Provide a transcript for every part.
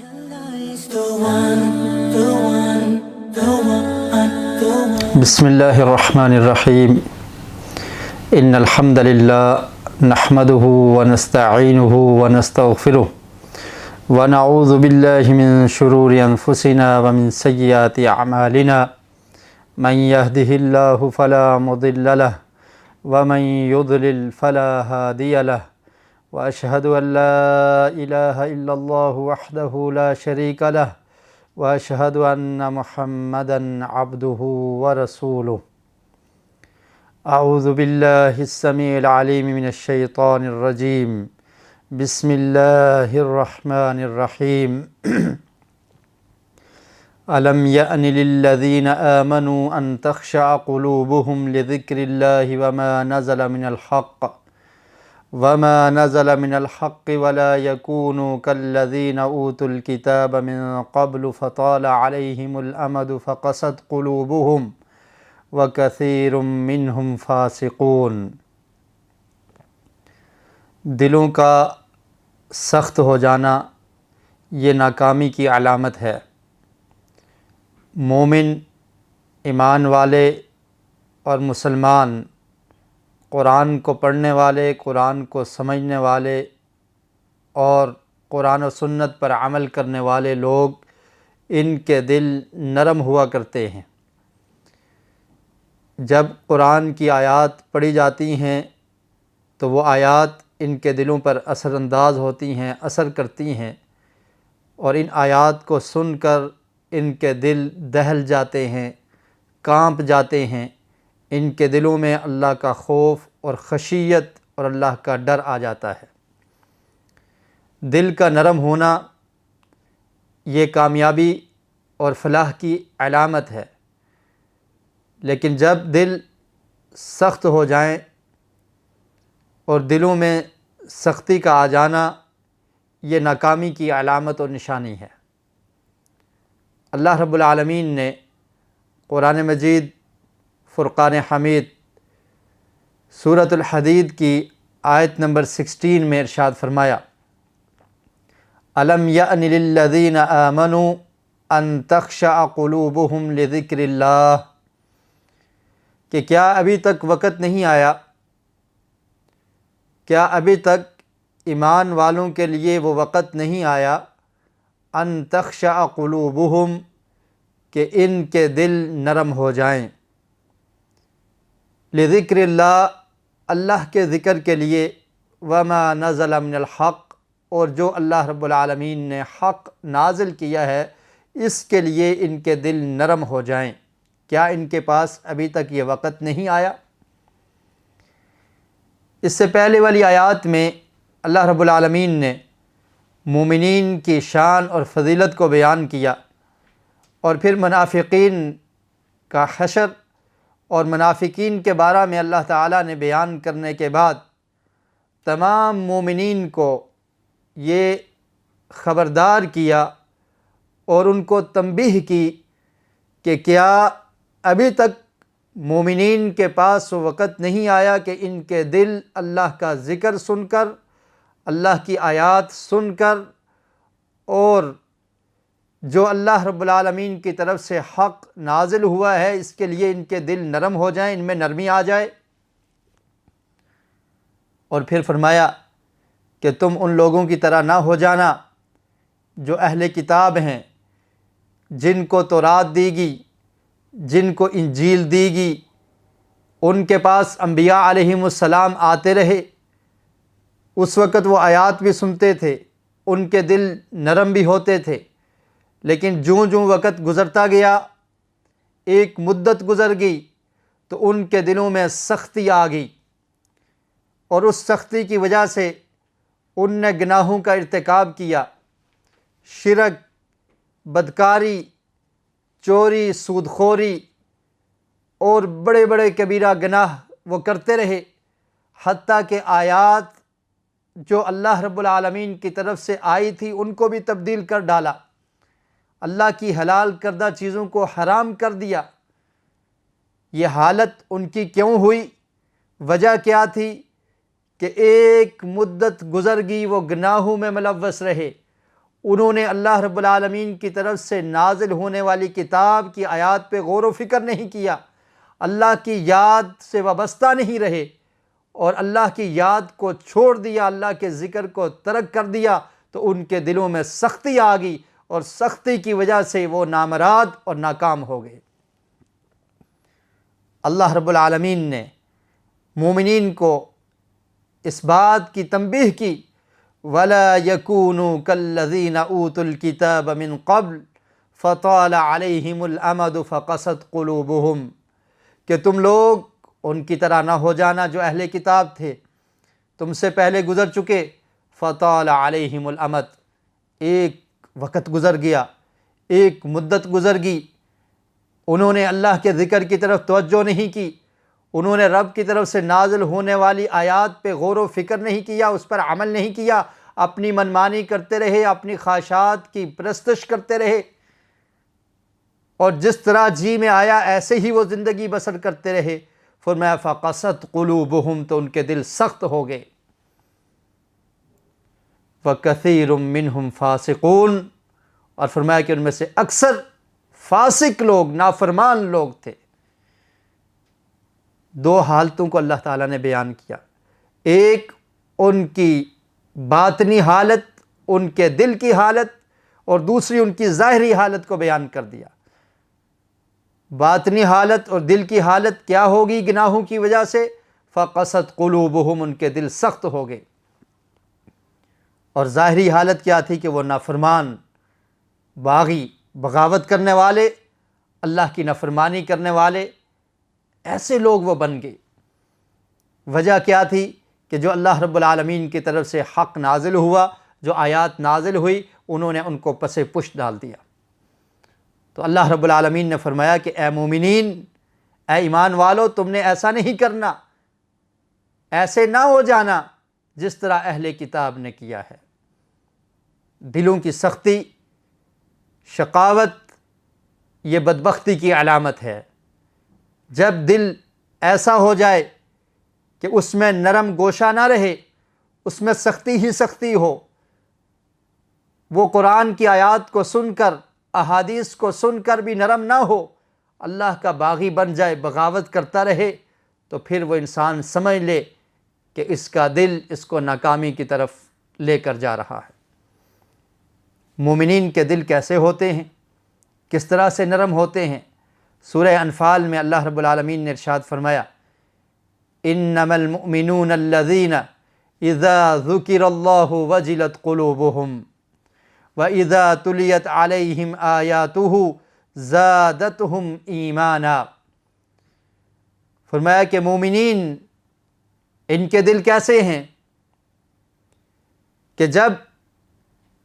بسم اللہ الرحمن الرحیم ان الحمد للہ نحمده ونستعینه ونستغفره ونعوذ باللہ من شرور انفسنا ومن سیئات اعمالنا من يهده الله فلا مضل له ومن يضلل فلا هادي له واشهد ان لا اله الا الله وحده لا شريك له واشهد ان محمدا عبده ورسوله اعوذ باللہ السمیع العلیم من الشیطان الرجیم بسم اللہ الرحمن الرحیم الم یأن للذین آمنوا ان تخشع قلوبهم لذکر اللہ وما نزل من الحق ولا يكونوا كالذين أوتوا الكتاب من قبل فطال عليهم الأمد فقست قلوبهم وكثير منهم فاسقون۔ دلوں کا سخت ہو جانا یہ ناکامی کی علامت ہے۔ مومن، ایمان والے اور مسلمان، قرآن کو پڑھنے والے، قرآن کو سمجھنے والے اور قرآن و سنت پر عمل کرنے والے لوگ، ان کے دل نرم ہوا کرتے ہیں۔ جب قرآن کی آیات پڑھی جاتی ہیں تو وہ آیات ان کے دلوں پر اثر انداز ہوتی ہیں، اثر کرتی ہیں، اور ان آیات کو سن کر ان کے دل دہل جاتے ہیں، کانپ جاتے ہیں۔ ان کے دلوں میں اللہ کا خوف اور خشیت اور اللہ کا ڈر آ جاتا ہے۔ دل کا نرم ہونا یہ کامیابی اور فلاح کی علامت ہے، لیکن جب دل سخت ہو جائیں اور دلوں میں سختی کا آ جانا یہ ناکامی کی علامت اور نشانی ہے۔ اللہ رب العالمین نے قرآن مجید فرقان حمید سورۃ الحدید کی آیت نمبر 16 میں ارشاد فرمایا، الم یأن للذین آمنوا ان تخشع قلوبهم لذکر اللہ، کہ کیا ابھی تک وقت نہیں آیا، کیا ابھی تک ایمان والوں کے لیے وہ وقت نہیں آیا، ان تخشع قلوبهم، کہ ان کے دل نرم ہو جائیں، لذکر اللہ، اللہ کے ذکر کے لیے، وما نزل من الحق، اور جو اللہ رب العالمین نے حق نازل کیا ہے اس کے لیے ان کے دل نرم ہو جائیں۔ کیا ان کے پاس ابھی تک یہ وقت نہیں آیا؟ اس سے پہلے والی آیات میں اللہ رب العالمین نے مومنین کی شان اور فضیلت کو بیان کیا، اور پھر منافقین کا حشر اور منافقین کے بارے میں اللہ تعالیٰ نے بیان کرنے کے بعد تمام مومنین کو یہ خبردار کیا اور ان کو تنبیہ کی کہ کیا ابھی تک مومنین کے پاس وہ وقت نہیں آیا کہ ان کے دل اللہ کا ذکر سن کر، اللہ کی آیات سن کر، اور جو اللہ رب العالمین کی طرف سے حق نازل ہوا ہے اس کے لیے ان کے دل نرم ہو جائیں، ان میں نرمی آ جائے۔ اور پھر فرمایا کہ تم ان لوگوں کی طرح نہ ہو جانا جو اہل کتاب ہیں، جن کو تورات دی گئی، جن کو انجیل دی گئی، ان کے پاس انبیاء علیہم السلام آتے رہے، اس وقت وہ آیات بھی سنتے تھے، ان کے دل نرم بھی ہوتے تھے، لیکن جوں جوں وقت گزرتا گیا، ایک مدت گزر گئی تو ان کے دلوں میں سختی آ گئی، اور اس سختی کی وجہ سے ان نے گناہوں کا ارتکاب کیا، شرک، بدکاری، چوری، سود خوری اور بڑے بڑے کبیرہ گناہ وہ کرتے رہے، حتیٰ کہ آیات جو اللہ رب العالمین کی طرف سے آئی تھی ان کو بھی تبدیل کر ڈالا، اللہ کی حلال کردہ چیزوں کو حرام کر دیا۔ یہ حالت ان کی کیوں ہوئی؟ وجہ کیا تھی؟ کہ ایک مدت گزر گئی وہ گناہوں میں ملوث رہے، انہوں نے اللہ رب العالمین کی طرف سے نازل ہونے والی کتاب کی آیات پہ غور و فکر نہیں کیا، اللہ کی یاد سے وابستہ نہیں رہے اور اللہ کی یاد کو چھوڑ دیا، اللہ کے ذکر کو ترک کر دیا، تو ان کے دلوں میں سختی آ گئی اور سختی کی وجہ سے وہ نامراد اور ناکام ہو گئے۔ اللہ رب العالمین نے مومنین کو اس بات کی تنبیہ کی، وَلَا يَكُونُوا كَالَّذِينَ أُوتُوا الْكِتَابَ مِنْ قَبْلُ فَطَالَ عَلَيْهِمُ الْأَمَدُ فَقَسَتْ قُلُوبُهُمْ، کہ تم لوگ ان کی طرح نہ ہو جانا جو اہل کتاب تھے، تم سے پہلے گزر چکے۔ فَطَالَ عَلَيْهِمُ الْأَمَدُ، ایک وقت گزر گیا، ایک مدت گزر گئی، انہوں نے اللہ کے ذکر کی طرف توجہ نہیں کی، انہوں نے رب کی طرف سے نازل ہونے والی آیات پہ غور و فکر نہیں کیا، اس پر عمل نہیں کیا، اپنی منمانی کرتے رہے، اپنی خواہشات کی پرستش کرتے رہے، اور جس طرح جی میں آیا ایسے ہی وہ زندگی بسر کرتے رہے۔ فرمایا فقست قلوبہم، تو ان کے دل سخت ہو گئے۔ وَكَثِيرٌ مِّنْهُمْ فَاسِقُونَ، اور فرمایا کہ ان میں سے اکثر فاسق لوگ، نافرمان لوگ تھے۔ دو حالتوں کو اللہ تعالیٰ نے بیان کیا، ایک ان کی باطنی حالت، ان کے دل کی حالت، اور دوسری ان کی ظاہری حالت کو بیان کر دیا۔ باطنی حالت اور دل کی حالت کیا ہوگی گناہوں کی وجہ سے؟ فقست قلوبہم، ان کے دل سخت ہو گئے۔ اور ظاہری حالت کیا تھی کہ وہ نافرمان، باغی، بغاوت کرنے والے، اللہ کی نافرمانی کرنے والے، ایسے لوگ وہ بن گئے۔ وجہ کیا تھی؟ کہ جو اللہ رب العالمین کی طرف سے حق نازل ہوا، جو آیات نازل ہوئی، انہوں نے ان کو پس پشت ڈال دیا۔ تو اللہ رب العالمین نے فرمایا کہ اے مومنین، اے ایمان والو، تم نے ایسا نہیں کرنا، ایسے نہ ہو جانا جس طرح اہل کتاب نے کیا ہے۔ دلوں کی سختی، شقاوت، یہ بدبختی کی علامت ہے۔ جب دل ایسا ہو جائے کہ اس میں نرم گوشہ نہ رہے، اس میں سختی ہی سختی ہو، وہ قرآن کی آیات کو سن کر، احادیث کو سن کر بھی نرم نہ ہو، اللہ کا باغی بن جائے، بغاوت کرتا رہے، تو پھر وہ انسان سمجھ لے کہ اس کا دل اس کو ناکامی کی طرف لے کر جا رہا ہے۔ مومنین کے دل کیسے ہوتے ہیں؟ کس طرح سے نرم ہوتے ہیں؟ سورہ انفال میں اللہ رب العالمین نے ارشاد فرمایا، انما المؤمنون الذین اذا ذکر اللہ وجلت قلوبہم وَإِذَا تُلِيَتْ عَلَيْهِمْ آيَاتُهُ زَادَتْهُمْ ایمانا۔ فرمایا کہ مومنین، ان کے دل کیسے ہیں کہ جب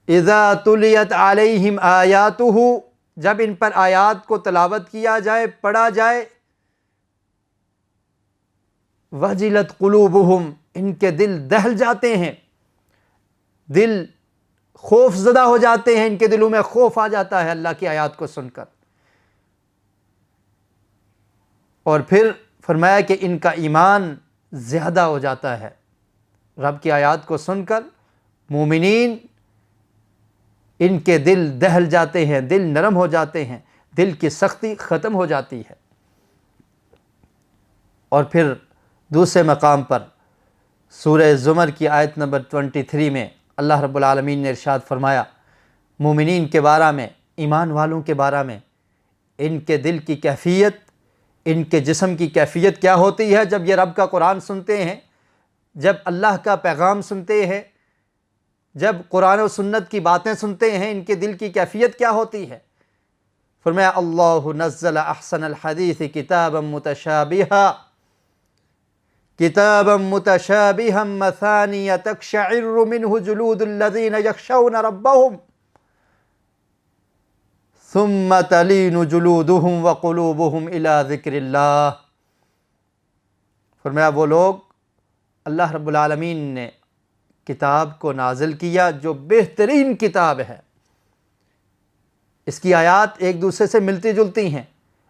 اذا تُلِيَتْ عَلَيْهِمْ آيَاتُهُ، جب ان پر آیات کو تلاوت کیا جائے، پڑھا جائے، وَجِلَتْ قُلُوبُهُمْ، ان کے دل دہل جاتے ہیں، دل خوف زدہ ہو جاتے ہیں، ان کے دلوں میں خوف آ جاتا ہے اللہ کی آیات کو سن کر۔ اور پھر فرمایا کہ ان کا ایمان زیادہ ہو جاتا ہے رب کی آیات کو سن کر۔ مومنین، ان کے دل دہل جاتے ہیں، دل نرم ہو جاتے ہیں، دل کی سختی ختم ہو جاتی ہے۔ اور پھر دوسرے مقام پر سورہ زمر کی آیت نمبر 23 میں اللہ رب العالمین نے ارشاد فرمایا مومنین کے بارے میں، ایمان والوں کے بارے میں، ان کے دل کی کیفیت، ان کے جسم کی کیفیت کیا ہوتی ہے جب یہ رب کا قرآن سنتے ہیں، جب اللہ کا پیغام سنتے ہیں، جب قرآن و سنت کی باتیں سنتے ہیں، ان کے دل کی کیفیت کیا ہوتی ہے؟ فرمایا اللہ نزل احسن الحدیث کتابا متشابہا مثانی تقشعر منہ جلود الذین یخشون ربہم ثم تلین جلودہم وقلوبہم الی ذکر اللہ۔ فرمایا وہ لوگ، اللہ رب العالمین نے کتاب کو نازل کیا جو بہترین کتاب ہے، اس کی آیات ایک دوسرے سے ملتی جلتی ہیں،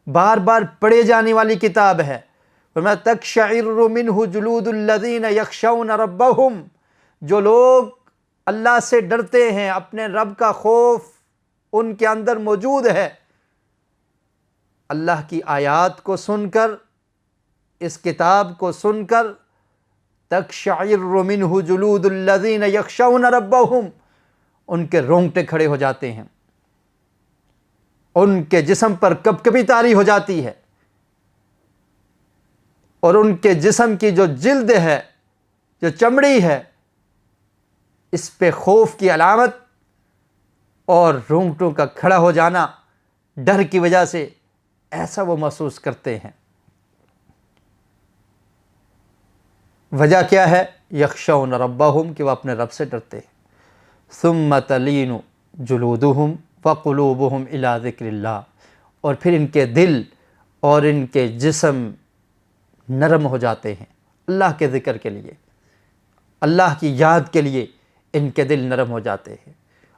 بار بار پڑھے جانے والی کتاب ہے۔ فرمایا تقشعر منہ جلود الذین یخشون ربہم، جو لوگ اللہ سے ڈرتے ہیں، اپنے رب کا خوف ان کے اندر موجود ہے، اللہ کی آیات کو سن کر، اس کتاب کو سن کر، تقشعر منہ جلود الذین یخشون ربہم، ان کے رونگٹے کھڑے ہو جاتے ہیں، ان کے جسم پر کپکپی طاری ہو جاتی ہے، اور ان کے جسم کی جو جلد ہے، جو چمڑی ہے، اس پہ خوف کی علامت اور رونگٹوں کا کھڑا ہو جانا ڈر کی وجہ سے ایسا وہ محسوس کرتے ہیں۔ وجہ کیا ہے؟ یخشون ربہم، کہ وہ اپنے رب سے ڈرتے ہیں۔ ثم تلین جلودہم وقلوبہم الی ذکر اللہ، اور پھر ان کے دل اور ان کے جسم نرم ہو جاتے ہیں اللہ کے ذکر کے لیے، اللہ کی یاد کے لیے ان کے دل نرم ہو جاتے ہیں۔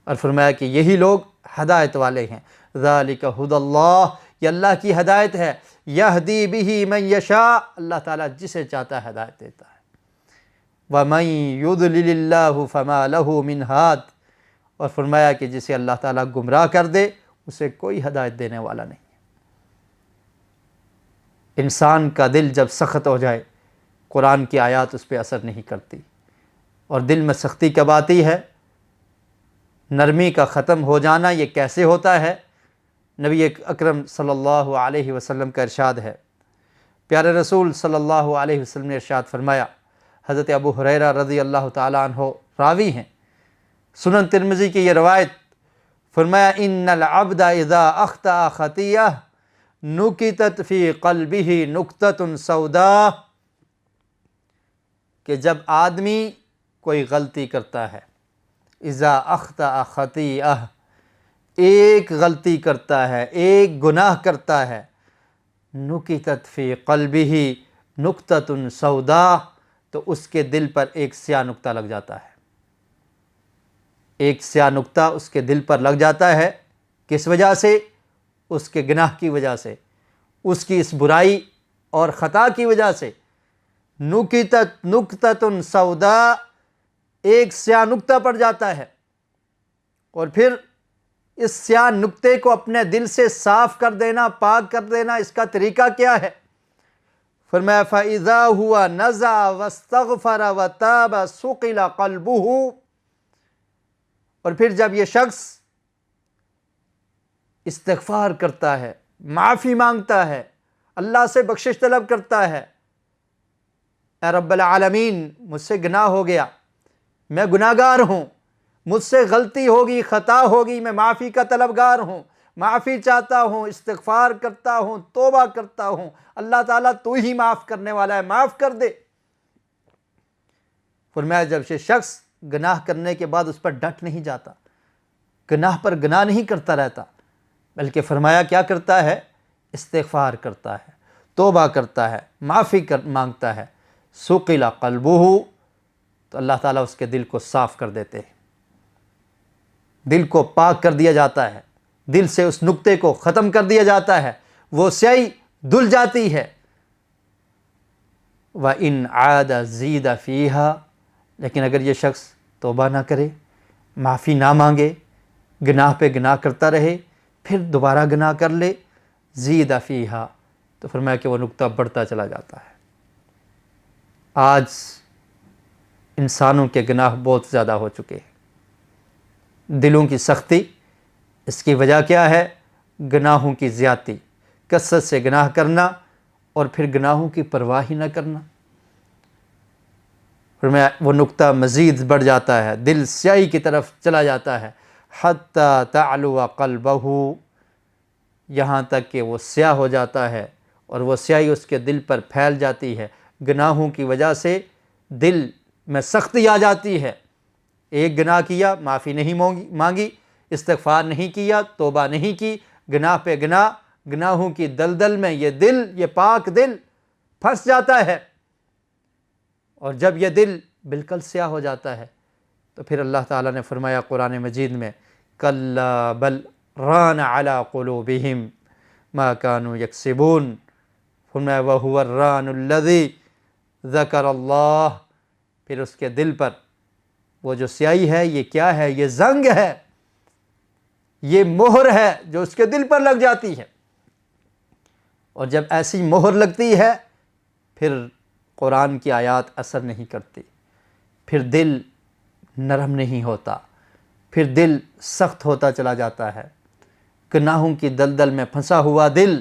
اور فرمایا کہ یہی لوگ ہدایت والے ہیں۔ ذالک ھدی اللہ، یہ اللہ کی ہدایت ہے، یہدی بہ من یشاء، اللہ تعالیٰ جسے چاہتا ہے ہدایت دیتا ہے۔ وَمَن یضلل اللہ فما لہ من ہاد، اور فرمایا کہ جسے اللہ تعالیٰ گمراہ کر دے اسے کوئی ہدایت دینے والا نہیں۔ انسان کا دل جب سخت ہو جائے، قرآن کی آیات اس پہ اثر نہیں کرتی، اور دل میں سختی کب آتی ہے؟ نرمی کا ختم ہو جانا یہ کیسے ہوتا ہے؟ نبی اکرم صلی اللہ علیہ وسلم کا ارشاد ہے، پیارے رسول صلی اللہ علیہ وسلم نے ارشاد فرمایا، حضرت ابو ہریرہ رضی اللہ تعالیٰ عنہ راوی ہیں، سنن ترمذی کی یہ روایت، فرمایا ان العبد اذا اخطأ خطیئہ نکتت فی قلبہ نکتۃ سوداء، کہ جب آدمی کوئی غلطی کرتا ہے، اذا اخطأ خطیئہ، ایک غلطی کرتا ہے، ایک گناہ کرتا ہے، نکتت فی قلبہ نکتۃ سوداء، تو اس کے دل پر ایک سیاہ نقطہ لگ جاتا ہے، ایک سیاہ نقطہ اس کے دل پر لگ جاتا ہے۔ کس وجہ سے؟ اس کے گناہ کی وجہ سے، اس کی اس برائی اور خطا کی وجہ سے۔ نکتت نکتۃ سوداء، ایک سیاہ نقطہ پڑ جاتا ہے، اور پھر اس سیاہ نقطے کو اپنے دل سے صاف کر دینا، پاک کر دینا، اس کا طریقہ کیا ہے؟ فرمایا فَإِذَا هُوَ نَزَعَ وَاسْتَغْفَرَ وَتَابَ صُقِلَ قَلْبُهُ، اور پھر جب یہ شخص استغفار کرتا ہے، معافی مانگتا ہے، اللہ سے بخشش طلب کرتا ہے، اے رب العالمین مجھ سے گناہ ہو گیا، میں گناہگار ہوں، مجھ سے غلطی ہوگی، خطا ہوگی، میں معافی کا طلبگار ہوں، معافی چاہتا ہوں، استغفار کرتا ہوں، توبہ کرتا ہوں، اللہ تعالیٰ تو ہی معاف کرنے والا ہے، معاف کر دے۔ فرمایا جب یہ شخص گناہ کرنے کے بعد اس پر ڈٹ نہیں جاتا، گناہ پر گناہ نہیں کرتا رہتا، بلکہ فرمایا کیا کرتا ہے؟ استغفار کرتا ہے، توبہ کرتا ہے، معافی مانگتا ہے، سقل قلبہ، تو اللہ تعالیٰ اس کے دل کو صاف کر دیتے ہیں، دل کو پاک کر دیا جاتا ہے، دل سے اس نقطے کو ختم کر دیا جاتا ہے، وہ سیاہی دھل جاتی ہے۔ وَإِنْ عَادَ زِيدَ فِيهَا، لیکن اگر یہ شخص توبہ نہ کرے، معافی نہ مانگے، گناہ پہ گناہ کرتا رہے، پھر دوبارہ گناہ کر لے، زید فیہا، تو فرمایا کہ وہ نقطہ بڑھتا چلا جاتا ہے۔ آج انسانوں کے گناہ بہت زیادہ ہو چکے ہیں، دلوں کی سختی، اس کی وجہ کیا ہے؟ گناہوں کی زیادتی، کثرت سے گناہ کرنا، اور پھر گناہوں کی پرواہ ہی نہ کرنا۔ فرمایا وہ نقطہ مزید بڑھ جاتا ہے، دل سیاہی کی طرف چلا جاتا ہے، حتی تعلو قلبہ، یہاں تک کہ وہ سیاہ ہو جاتا ہے، اور وہ سیاہی اس کے دل پر پھیل جاتی ہے، گناہوں کی وجہ سے دل میں سختی آ جاتی ہے۔ ایک گناہ کیا، معافی نہیں مانگی، استغفار نہیں کیا، توبہ نہیں کی، گناہ پہ گناہ، گناہوں کی دلدل میں یہ دل، یہ پاک دل پھنس جاتا ہے، اور جب یہ دل بالکل سیاہ ہو جاتا ہے تو پھر اللہ تعالیٰ نے فرمایا قرآن مجید میں، کَلَّا بَلْ رَانَ عَلَىٰ قُلُوبِهِمْ مَا كَانُوا يَكْسِبُونَ، فرمایا وَهُوَ الرَّانُ الَّذِي ذَكَرَ اللَّهُ، پھر اس کے دل پر وہ جو سیاہی ہے یہ کیا ہے؟ یہ زنگ ہے، یہ مہر ہے جو اس کے دل پر لگ جاتی ہے، اور جب ایسی مہر لگتی ہے پھر قرآن کی آیات اثر نہیں کرتی، پھر دل نرم نہیں ہوتا، پھر دل سخت ہوتا چلا جاتا ہے۔ گناہوں کی دلدل میں پھنسا ہوا دل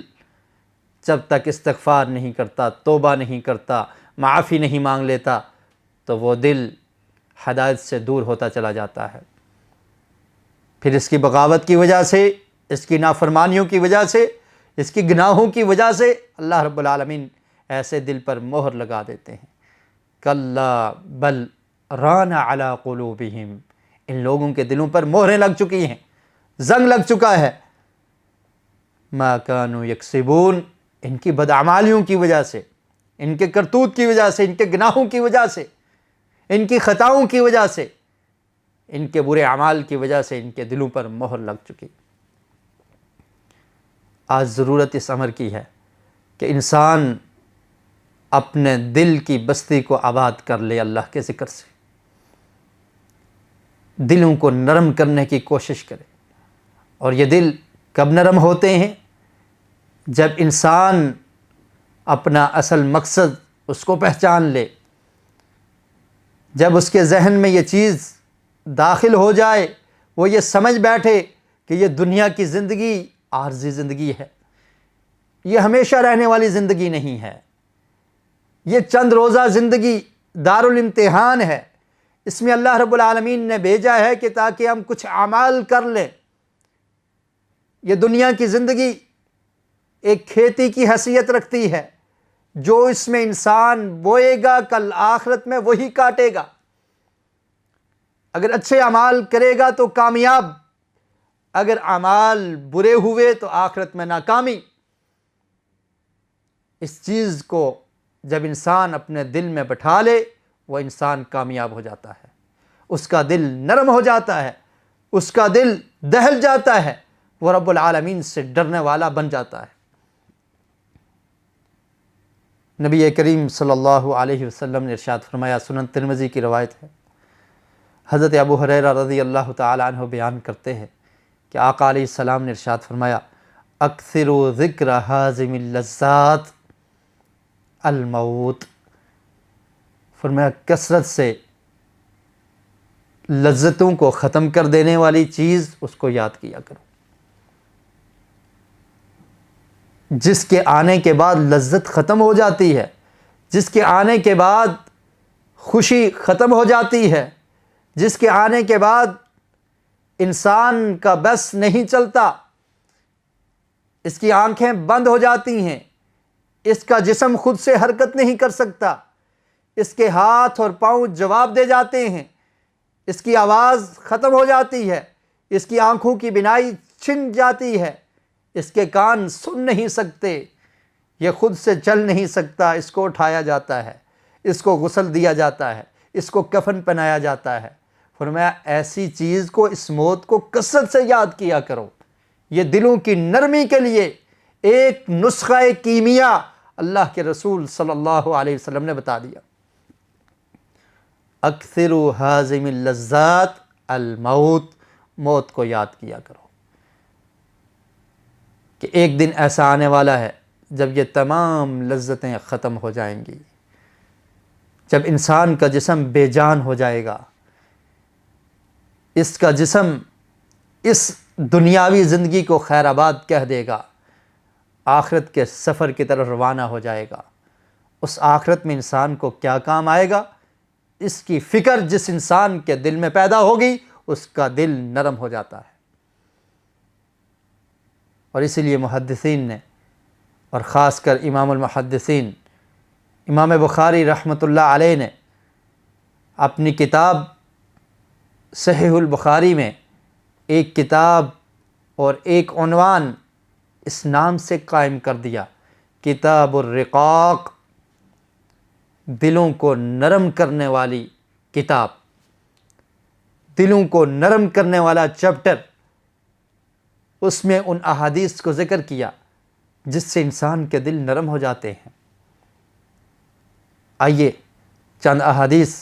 جب تک استغفار نہیں کرتا، توبہ نہیں کرتا، معافی نہیں مانگ لیتا، تو وہ دل ہدایت سے دور ہوتا چلا جاتا ہے۔ پھر اس کی بغاوت کی وجہ سے، اس کی نافرمانیوں کی وجہ سے، اس کی گناہوں کی وجہ سے اللہ رب العالمین ایسے دل پر مہر لگا دیتے ہیں۔ کلا بل ران علی قلوبہم، ان لوگوں کے دلوں پر مہریں لگ چکی ہیں، زنگ لگ چکا ہے۔ ما کانوا یکسبون، ان کی بدعمالیوں کی وجہ سے، ان کے کرتوت کی وجہ سے، ان کے گناہوں کی وجہ سے، ان کی خطاؤں کی وجہ سے، ان کے برے اعمال کی وجہ سے ان کے دلوں پر مہر لگ چکی۔ آج ضرورت اس امر کی ہے کہ انسان اپنے دل کی بستی کو آباد کر لے اللہ کے ذکر سے، دلوں کو نرم کرنے کی کوشش کرے۔ اور یہ دل کب نرم ہوتے ہیں؟ جب انسان اپنا اصل مقصد اس کو پہچان لے، جب اس کے ذہن میں یہ چیز داخل ہو جائے، وہ یہ سمجھ بیٹھے کہ یہ دنیا کی زندگی عارضی زندگی ہے، یہ ہمیشہ رہنے والی زندگی نہیں ہے، یہ چند روزہ زندگی دارالامتحان ہے، اس میں اللہ رب العالمین نے بھیجا ہے کہ تاکہ ہم کچھ اعمال کر لیں۔ یہ دنیا کی زندگی ایک کھیتی کی حیثیت رکھتی ہے، جو اس میں انسان بوئے گا کل آخرت میں وہی کاٹے گا۔ اگر اچھے اعمال کرے گا تو کامیاب، اگر اعمال برے ہوئے تو آخرت میں ناکامی۔ اس چیز کو جب انسان اپنے دل میں بٹھا لے، وہ انسان کامیاب ہو جاتا ہے، اس کا دل نرم ہو جاتا ہے، اس کا دل دہل جاتا ہے، وہ رب العالمین سے ڈرنے والا بن جاتا ہے۔ نبی کریم صلی اللہ علیہ وسلم نے ارشاد فرمایا، سنن ترمذی کی روایت ہے، حضرت ابو ہریرہ رضی اللہ تعالی عنہ بیان کرتے ہیں کہ آقا علیہ السلام نے ارشاد فرمایا، اکثروا ذکر حازم اللذات الموت، فرمایا کثرت سے لذتوں کو ختم کر دینے والی چیز اس کو یاد کیا کرو۔ جس کے آنے کے بعد لذت ختم ہو جاتی ہے، جس کے آنے کے بعد خوشی ختم ہو جاتی ہے، جس کے آنے کے بعد انسان کا بس نہیں چلتا، اس کی آنکھیں بند ہو جاتی ہیں، اس کا جسم خود سے حرکت نہیں کر سکتا، اس کے ہاتھ اور پاؤں جواب دے جاتے ہیں، اس کی آواز ختم ہو جاتی ہے، اس کی آنکھوں کی بینائی چھن جاتی ہے، اس کے کان سن نہیں سکتے، یہ خود سے چل نہیں سکتا، اس کو اٹھایا جاتا ہے، اس کو غسل دیا جاتا ہے، اس کو کفن پہنایا جاتا ہے۔ فرمایا ایسی چیز کو، اس موت کو کثرت سے یاد کیا کرو۔ یہ دلوں کی نرمی کے لیے ایک نسخہ کیمیا اللہ کے رسول صلی اللہ علیہ وسلم نے بتا دیا۔ اکثروا حازم اللذات الموت، موت کو یاد کیا کرو کہ ایک دن ایسا آنے والا ہے جب یہ تمام لذتیں ختم ہو جائیں گی، جب انسان کا جسم بے جان ہو جائے گا، اس کا جسم اس دنیاوی زندگی کو خیر آباد کہہ دے گا، آخرت کے سفر کی طرف روانہ ہو جائے گا۔ اس آخرت میں انسان کو کیا کام آئے گا، اس کی فکر جس انسان کے دل میں پیدا ہوگی اس کا دل نرم ہو جاتا ہے۔ اور اسی لیے محدثین نے، اور خاص کر امام المحدثین امام بخاری رحمۃ اللہ علیہ نے اپنی کتاب صحیح البخاری میں ایک کتاب اور ایک عنوان اس نام سے قائم کر دیا، کتاب الرقاق، دلوں کو نرم کرنے والی کتاب، دلوں کو نرم کرنے والا چیپٹر۔ اس میں ان احادیث کو ذکر کیا جس سے انسان کے دل نرم ہو جاتے ہیں۔ آئیے چند احادیث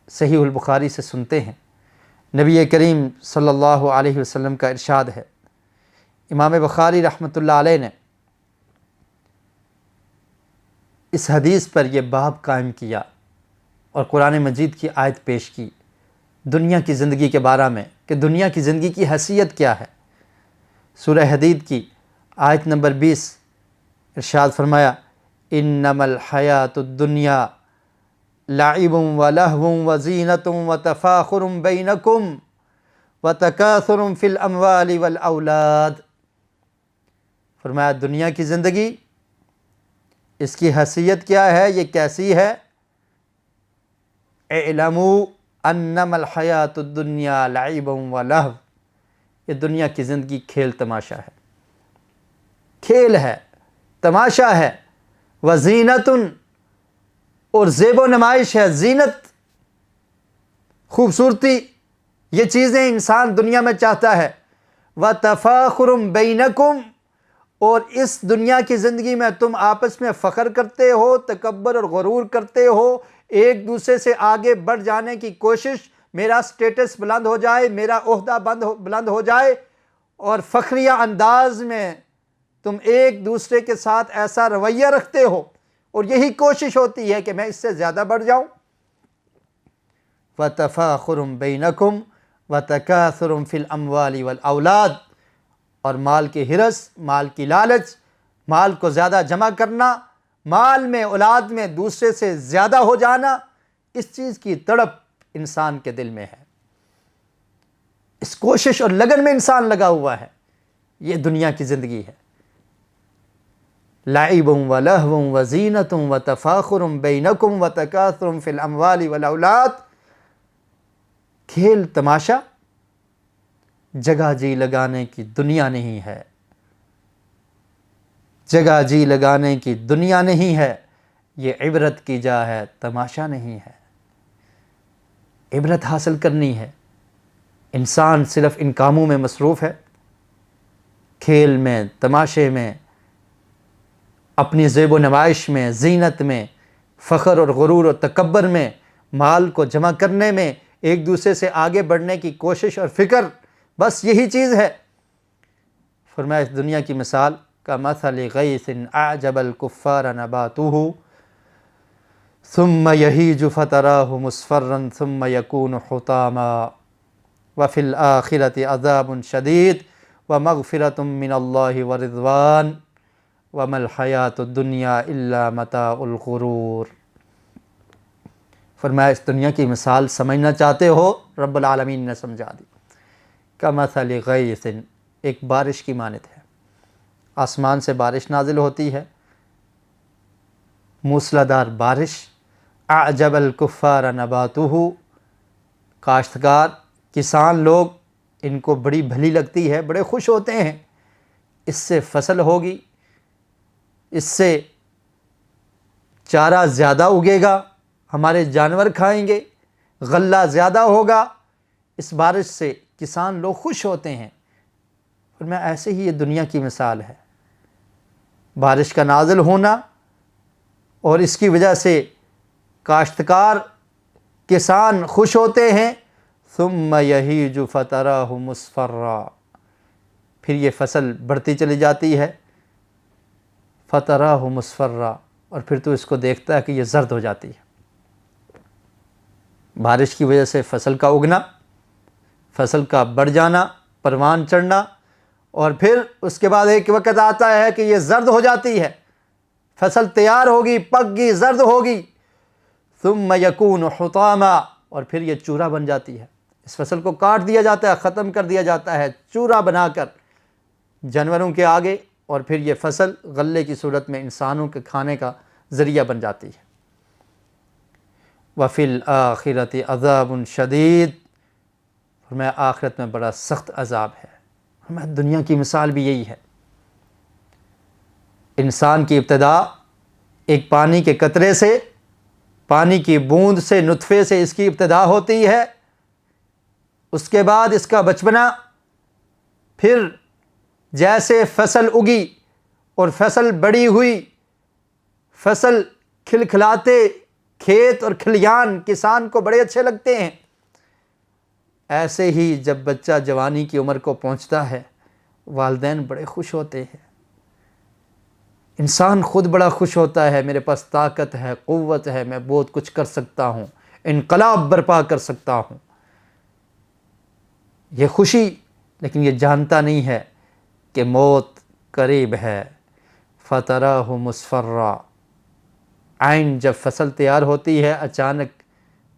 صحیح البخاری سے سنتے ہیں نبی کریم صلی اللہ علیہ وسلم کا ارشاد ہے، امام بخاری رحمۃ اللہ علیہ نے اس حدیث پر یہ باب قائم کیا اور قرآن مجید کی آیت پیش کی دنیا کی زندگی کے بارے میں کہ دنیا کی زندگی کی حیثیت کیا ہے۔ سورہ حدید کی آیت نمبر 20 ارشاد فرمایا، انما الحیات الدنیا لعب ولہو وزینۃ وتفاخر بینکم وتکاثر فی الاموال والاولاد۔ فرمایا دنیا کی زندگی، اس کی حیثیت کیا ہے، یہ کیسی ہے؟ اعلموا انما الحیات الدنیا لعب ولہو، یہ دنیا کی زندگی کھیل تماشا ہے، کھیل ہے، تماشا ہے، وزینۃ اور زیب و نمائش ہے، زینت، خوبصورتی، یہ چیزیں انسان دنیا میں چاہتا ہے۔ وتفاخر بینکم، اور اس دنیا کی زندگی میں تم آپس میں فخر کرتے ہو، تکبر اور غرور کرتے ہو، ایک دوسرے سے آگے بڑھ جانے کی کوشش، میرا سٹیٹس بلند ہو جائے، میرا عہدہ بلند ہو جائے، اور فخریہ انداز میں تم ایک دوسرے کے ساتھ ایسا رویہ رکھتے ہو، اور یہی کوشش ہوتی ہے کہ میں اس سے زیادہ بڑھ جاؤں۔ وَتَفَاخُرٌ بَيْنَكُمْ وَتَكَاثُرٌ فِي الْأَمْوَالِ وَالْأَوْلَادِ، اور مال کی ہرس، مال کی لالچ، مال کو زیادہ جمع کرنا، مال میں، اولاد میں دوسرے سے زیادہ ہو جانا، اس چیز کی تڑپ انسان کے دل میں ہے، اس کوشش اور لگن میں انسان لگا ہوا ہے۔ یہ دنیا کی زندگی ہے۔ لعب ولہو وزینۃ وتفاخر بینکم وتکاثر فی الاموال والاولاد، کھیل تماشا، جگہ جی لگانے کی دنیا نہیں ہے، جگہ جی لگانے کی دنیا نہیں ہے، یہ عبرت کی جا ہے، تماشا نہیں ہے۔ عبرت حاصل کرنی ہے، انسان صرف ان کاموں میں مصروف ہے، کھیل میں، تماشے میں، اپنی زیب و نمائش میں، زینت میں، فخر اور غرور اور تکبر میں، مال کو جمع کرنے میں، ایک دوسرے سے آگے بڑھنے کی کوشش اور فکر، بس یہی چیز ہے۔ فرمایا اس دنیا کی مثال کمثل غیث اعجب الکفار نباتہ ثم یہیج فتراہ مصفرا ثم یکون حطاما وفی الآخرۃ عذاب شدید ومغفرۃ من اللہ ورضوان وما الحیاۃ الدنیا الا متاع الغرور۔ فرمایا اس دنیا کی مثال سمجھنا چاہتے ہو، رب العالمین نے سمجھا دی۔ کمثل غیث، ایک بارش کی مانند ہے، آسمان سے بارش نازل ہوتی ہے، موسلادھار بارش، اعجب الکفار نباتہ، کاشتکار، کسان لوگ، ان کو بڑی بھلی لگتی ہے، بڑے خوش ہوتے ہیں، اس سے فصل ہوگی، اس سے چارہ زیادہ اگے گا، ہمارے جانور کھائیں گے، غلہ زیادہ ہوگا، اس بارش سے کسان لوگ خوش ہوتے ہیں۔ اور میں ایسے ہی یہ دنیا کی مثال ہے، بارش کا نازل ہونا اور اس کی وجہ سے کاشتکار، کسان خوش ہوتے ہیں، ثم یہیج فتراہ مصفرا، پھر یہ فصل بڑھتی چلی جاتی ہے، فتراہ مصفرا، اور پھر تو اس کو دیکھتا ہے کہ یہ زرد ہو جاتی ہے۔ بارش کی وجہ سے فصل کا اگنا، فصل کا بڑھ جانا، پروان چڑھنا، اور پھر اس کے بعد ایک وقت آتا ہے کہ یہ زرد ہو جاتی ہے، فصل تیار ہوگی، پک گئی، زرد ہوگی، ثم یکون حطاما، اور پھر یہ چورا بن جاتی ہے، اس فصل کو کاٹ دیا جاتا ہے، ختم کر دیا جاتا ہے، چورا بنا کر جانوروں کے آگے، اور پھر یہ فصل غلے کی صورت میں انسانوں کے کھانے کا ذریعہ بن جاتی ہے۔ وفی الآخرۃ عذاب شدید، فرمایا آخرت میں بڑا سخت عذاب ہے۔ فرمایا دنیا کی مثال بھی یہی ہے، انسان کی ابتدا ایک پانی کے قطرے سے، پانی کی بوند سے، نطفے سے اس کی ابتدا ہوتی ہے، اس کے بعد اس کا بچپنا، پھر جیسے فصل اگی اور فصل بڑی ہوئی، فصل کھلکھلاتے کھیت اور کھلیان کسان کو بڑے اچھے لگتے ہیں، ایسے ہی جب بچہ جوانی کی عمر کو پہنچتا ہے والدین بڑے خوش ہوتے ہیں، انسان خود بڑا خوش ہوتا ہے، میرے پاس طاقت ہے، قوت ہے، میں بہت کچھ کر سکتا ہوں، انقلاب برپا کر سکتا ہوں، یہ خوشی، لیکن یہ جانتا نہیں ہے کہ موت قریب ہے۔ فَتَرَاهُ مُصْفَرًّا، عین جب فصل تیار ہوتی ہے اچانک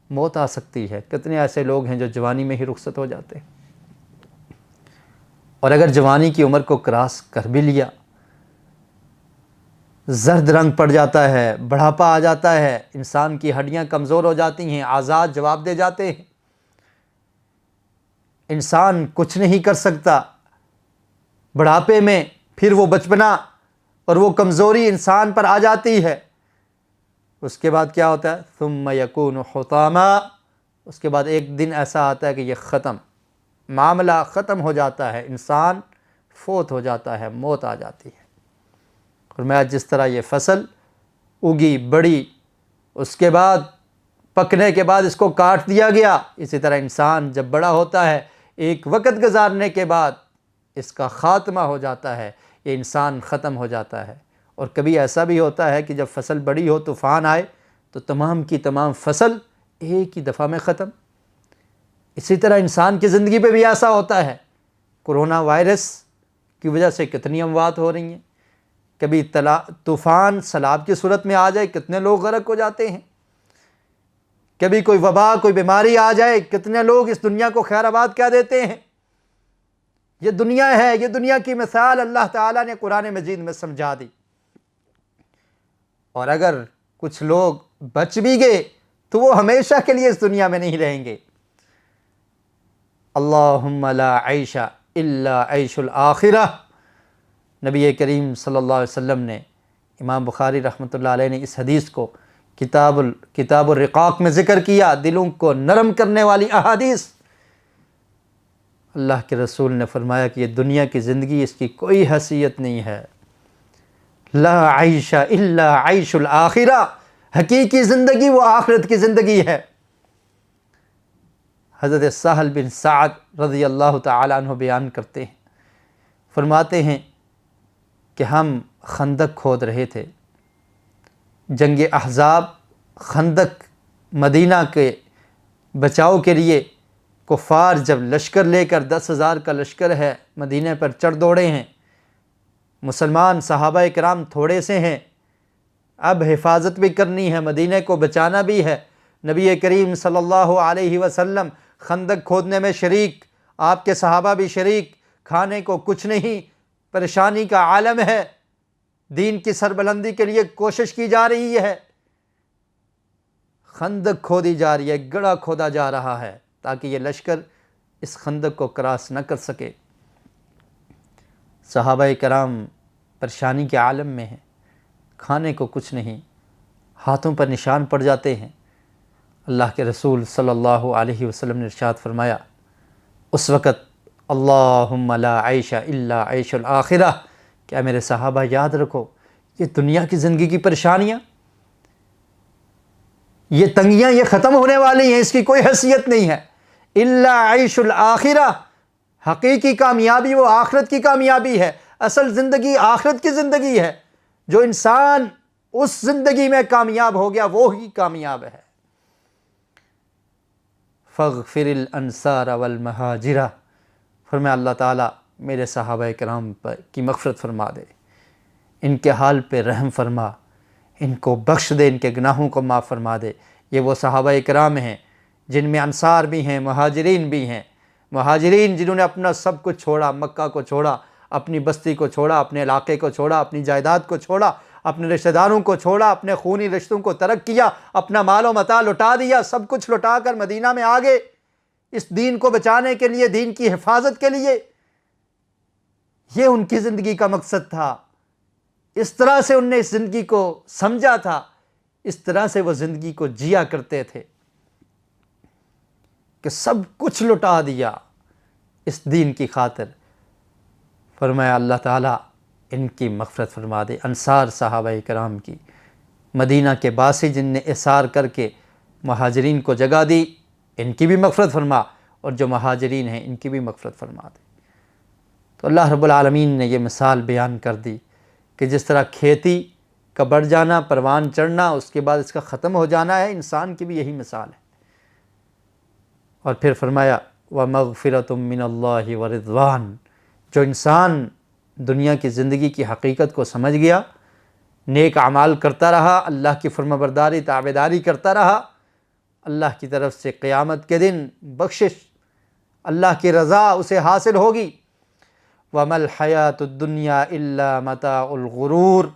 موت آ سکتی ہے۔ کتنے ایسے لوگ ہیں جو جوانی میں ہی رخصت ہو جاتے ہیں، اور اگر جوانی کی عمر کو کراس کر بھی لیا، زرد رنگ پڑ جاتا ہے، بڑھاپا آ جاتا ہے، انسان کی ہڈیاں کمزور ہو جاتی ہیں، اعضاء جواب دے جاتے ہیں، انسان کچھ نہیں کر سکتا، بڑھاپے میں پھر وہ بچپنا اور وہ کمزوری انسان پر آ جاتی ہے، اس کے بعد کیا ہوتا ہے؟ ثم یکون حطاما، اس کے بعد ایک دن ایسا آتا ہے کہ یہ ختم، معاملہ ختم ہو جاتا ہے، انسان فوت ہو جاتا ہے، موت آ جاتی ہے۔ اور میں جس طرح یہ فصل اگی بڑی، اس کے بعد پکنے کے بعد اس کو کاٹ دیا گیا، اسی طرح انسان جب بڑا ہوتا ہے ایک وقت گزارنے کے بعد اس کا خاتمہ ہو جاتا ہے، یہ انسان ختم ہو جاتا ہے۔ اور کبھی ایسا بھی ہوتا ہے کہ جب فصل بڑی ہو، طوفان آئے تو تمام کی تمام فصل ایک ہی دفعہ میں ختم۔ اسی طرح انسان کی زندگی پہ بھی ایسا ہوتا ہے، کرونا وائرس کی وجہ سے کتنی اموات ہو رہی ہیں، کبھی طوفان سیلاب کی صورت میں آ جائے کتنے لوگ غرق ہو جاتے ہیں، کبھی کوئی وبا کوئی بیماری آ جائے کتنے لوگ اس دنیا کو خیر آباد کہہ دیتے ہیں۔ یہ دنیا ہے، یہ دنیا کی مثال اللہ تعالیٰ نے قرآن مجید میں سمجھا دی، اور اگر کچھ لوگ بچ بھی گئے تو وہ ہمیشہ کے لیے اس دنیا میں نہیں رہیں گے۔ اللہم لا عیش الا عیش الآخرہ، نبی کریم صلی اللہ علیہ وسلم نے، امام بخاری رحمۃ اللہ علیہ نے اس حدیث کو کتاب الرقاق میں ذکر کیا، دلوں کو نرم کرنے والی احادیث۔ اللہ کے رسول نے فرمایا کہ یہ دنیا کی زندگی، اس کی کوئی حیثیت نہیں ہے، لا عیش الا عیش الآخرہ، حقیقی زندگی وہ آخرت کی زندگی ہے۔ حضرت سہل بن سعد رضی اللہ تعالیٰ عنہ بیان کرتے ہیں، فرماتے ہیں کہ ہم خندق کھود رہے تھے، جنگ احزاب، خندق، مدینہ کے بچاؤ کے لیے کفار جب لشکر لے کر 10,000 کا لشکر ہے مدینہ پر چڑھ دوڑے ہیں، مسلمان صحابہ کرام تھوڑے سے ہیں، اب حفاظت بھی کرنی ہے، مدینہ کو بچانا بھی ہے، نبی کریم صلی اللہ علیہ وسلم خندق کھودنے میں شریک، آپ کے صحابہ بھی شریک، کھانے کو کچھ نہیں، پریشانی کا عالم ہے، دین کی سربلندی کے لیے کوشش کی جا رہی ہے، خندق کھودی جا رہی ہے، گڑھا کھودا جا رہا ہے تاکہ یہ لشکر اس خندق کو کراس نہ کر سکے۔ صحابہ کرام پریشانی کے عالم میں ہیں، کھانے کو کچھ نہیں، ہاتھوں پر نشان پڑ جاتے ہیں۔ اللہ کے رسول صلی اللہ علیہ وسلم نے ارشاد فرمایا اس وقت، اللہم لا عیش الا عیش الآخرہ، کیا میرے صحابہ یاد رکھو، یہ دنیا کی زندگی کی پریشانیاں، یہ تنگیاں، یہ ختم ہونے والی ہیں، اس کی کوئی حیثیت نہیں ہے، الا عیش الآخرہ، حقیقی کامیابی وہ آخرت کی کامیابی ہے، اصل زندگی آخرت کی زندگی ہے، جو انسان اس زندگی میں کامیاب ہو گیا وہی کامیاب ہے۔ فاغفر الانصار والمہاجرہ، فرمایا اللہ تعالیٰ میرے صحابہ کرام کی مغفرت فرما دے، ان کے حال پہ رحم فرما، ان کو بخش دے، ان کے گناہوں کو معاف فرما دے۔ یہ وہ صحابہ کرام ہیں جن میں انصار بھی ہیں، مہاجرین بھی ہیں، مہاجرین جنہوں نے اپنا سب کچھ چھوڑا، مکہ کو چھوڑا، اپنی بستی کو چھوڑا، اپنے علاقے کو چھوڑا، اپنی جائیداد کو چھوڑا، اپنے رشتہ داروں کو چھوڑا، اپنے خونی رشتوں کو ترک کیا، اپنا مال و متاع لٹا دیا، سب کچھ لٹا کر مدینہ میں آ گئے اس دین کو بچانے کے لیے، دین کی حفاظت کے لیے۔ یہ ان کی زندگی کا مقصد تھا، اس طرح سے انہوں نے اس زندگی کو سمجھا تھا، اس طرح سے وہ زندگی کو جیا کرتے تھے کہ سب کچھ لٹا دیا اس دین کی خاطر۔ فرمایا اللہ تعالیٰ ان کی مغفرت فرما دے۔ انصار صحابہ کرام کی، مدینہ کے باسی جن نے احسار کر کے مہاجرین کو جگہ دی، ان کی بھی مغفرت فرما، اور جو مہاجرین ہیں ان کی بھی مغفرت فرما دے۔ تو اللہ رب العالمین نے یہ مثال بیان کر دی کہ جس طرح کھیتی کا بڑھ جانا، پروان چڑھنا، اس کے بعد اس کا ختم ہو جانا ہے، انسان کی بھی یہی مثال ہے۔ اور پھر فرمایا وَمَغْفِرَةٌ مِّنَ اللَّهِ وَرِضْوَانٌ، جو انسان دنیا کی زندگی کی حقیقت کو سمجھ گیا، نیک اعمال کرتا رہا، اللہ کی فرما برداری تابعداری کرتا رہا، اللہ کی طرف سے قیامت کے دن بخشش، اللہ کی رضا اسے حاصل ہوگی۔ وَمَا الْحَيَاةُ الدُّنْيَا إِلَّا مَتَاعُ الْغُرُورِ،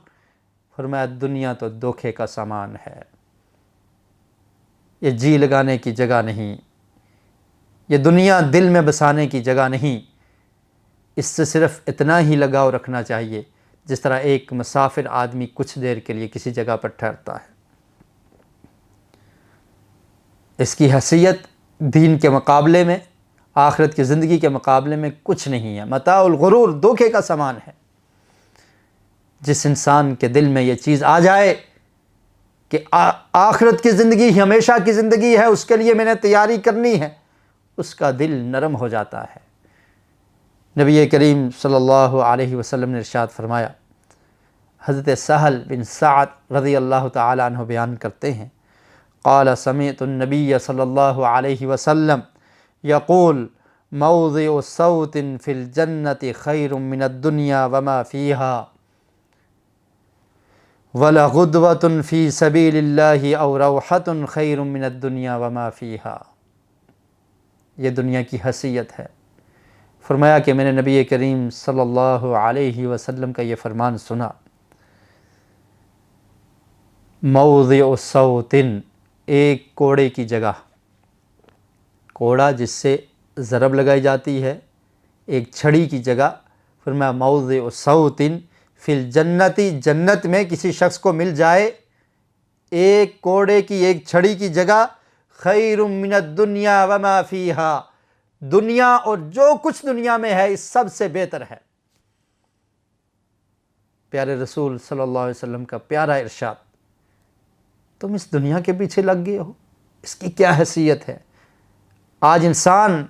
فرمایا دنیا تو دھوکے کا سامان ہے، یہ جی لگانے کی جگہ نہیں، یہ دنیا دل میں بسانے کی جگہ نہیں، اس سے صرف اتنا ہی لگاؤ رکھنا چاہیے جس طرح ایک مسافر آدمی کچھ دیر کے لیے کسی جگہ پر ٹھہرتا ہے۔ اس کی حیثیت دین کے مقابلے میں، آخرت کی زندگی کے مقابلے میں کچھ نہیں ہے، متاع الغرور، دھوکے کا سامان ہے۔ جس انسان کے دل میں یہ چیز آ جائے کہ آخرت کی زندگی ہی ہمیشہ کی زندگی ہے، اس کے لیے میں نے تیاری کرنی ہے، اس کا دل نرم ہو جاتا ہے۔ نبی کریم صلی اللہ علیہ وسلم نے ارشاد فرمایا، حضرت سہل بن سعد رضی اللہ تعالی عنہ بیان کرتے ہیں، قال سمعت النبی صلی اللہ علیہ وسلم یقول موضع صوت فی الجنت خیر من الدنیا وما فیہا وَلَغُدْوَةٌ فِي سَبِيلِ اللَّهِ أَوْ رَوْحَةٌ خَيْرٌ مِّنَ الدُّنْيَا وَمَا فِيهَا۔ یہ دنیا کی حیثیت ہے۔ فرمایا کہ میں نے نبی کریم صلی اللہ علیہ وسلم کا یہ فرمان سنا، موضع صوت، ایک کوڑے کی جگہ، کوڑا جس سے ضرب لگائی جاتی ہے، ایک چھڑی کی جگہ، فرمایا موضع صوت فی الجنتی، جنت میں کسی شخص کو مل جائے ایک کوڑے کی، ایک چھڑی کی جگہ، خیر من الدنیا وما فیہا، دنیا اور جو کچھ دنیا میں ہے اس سب سے بہتر ہے۔ پیارے رسول صلی اللہ علیہ وسلم کا پیارا ارشاد، تم اس دنیا کے پیچھے لگ گئے ہو، اس کی کیا حیثیت ہے؟ آج انسان،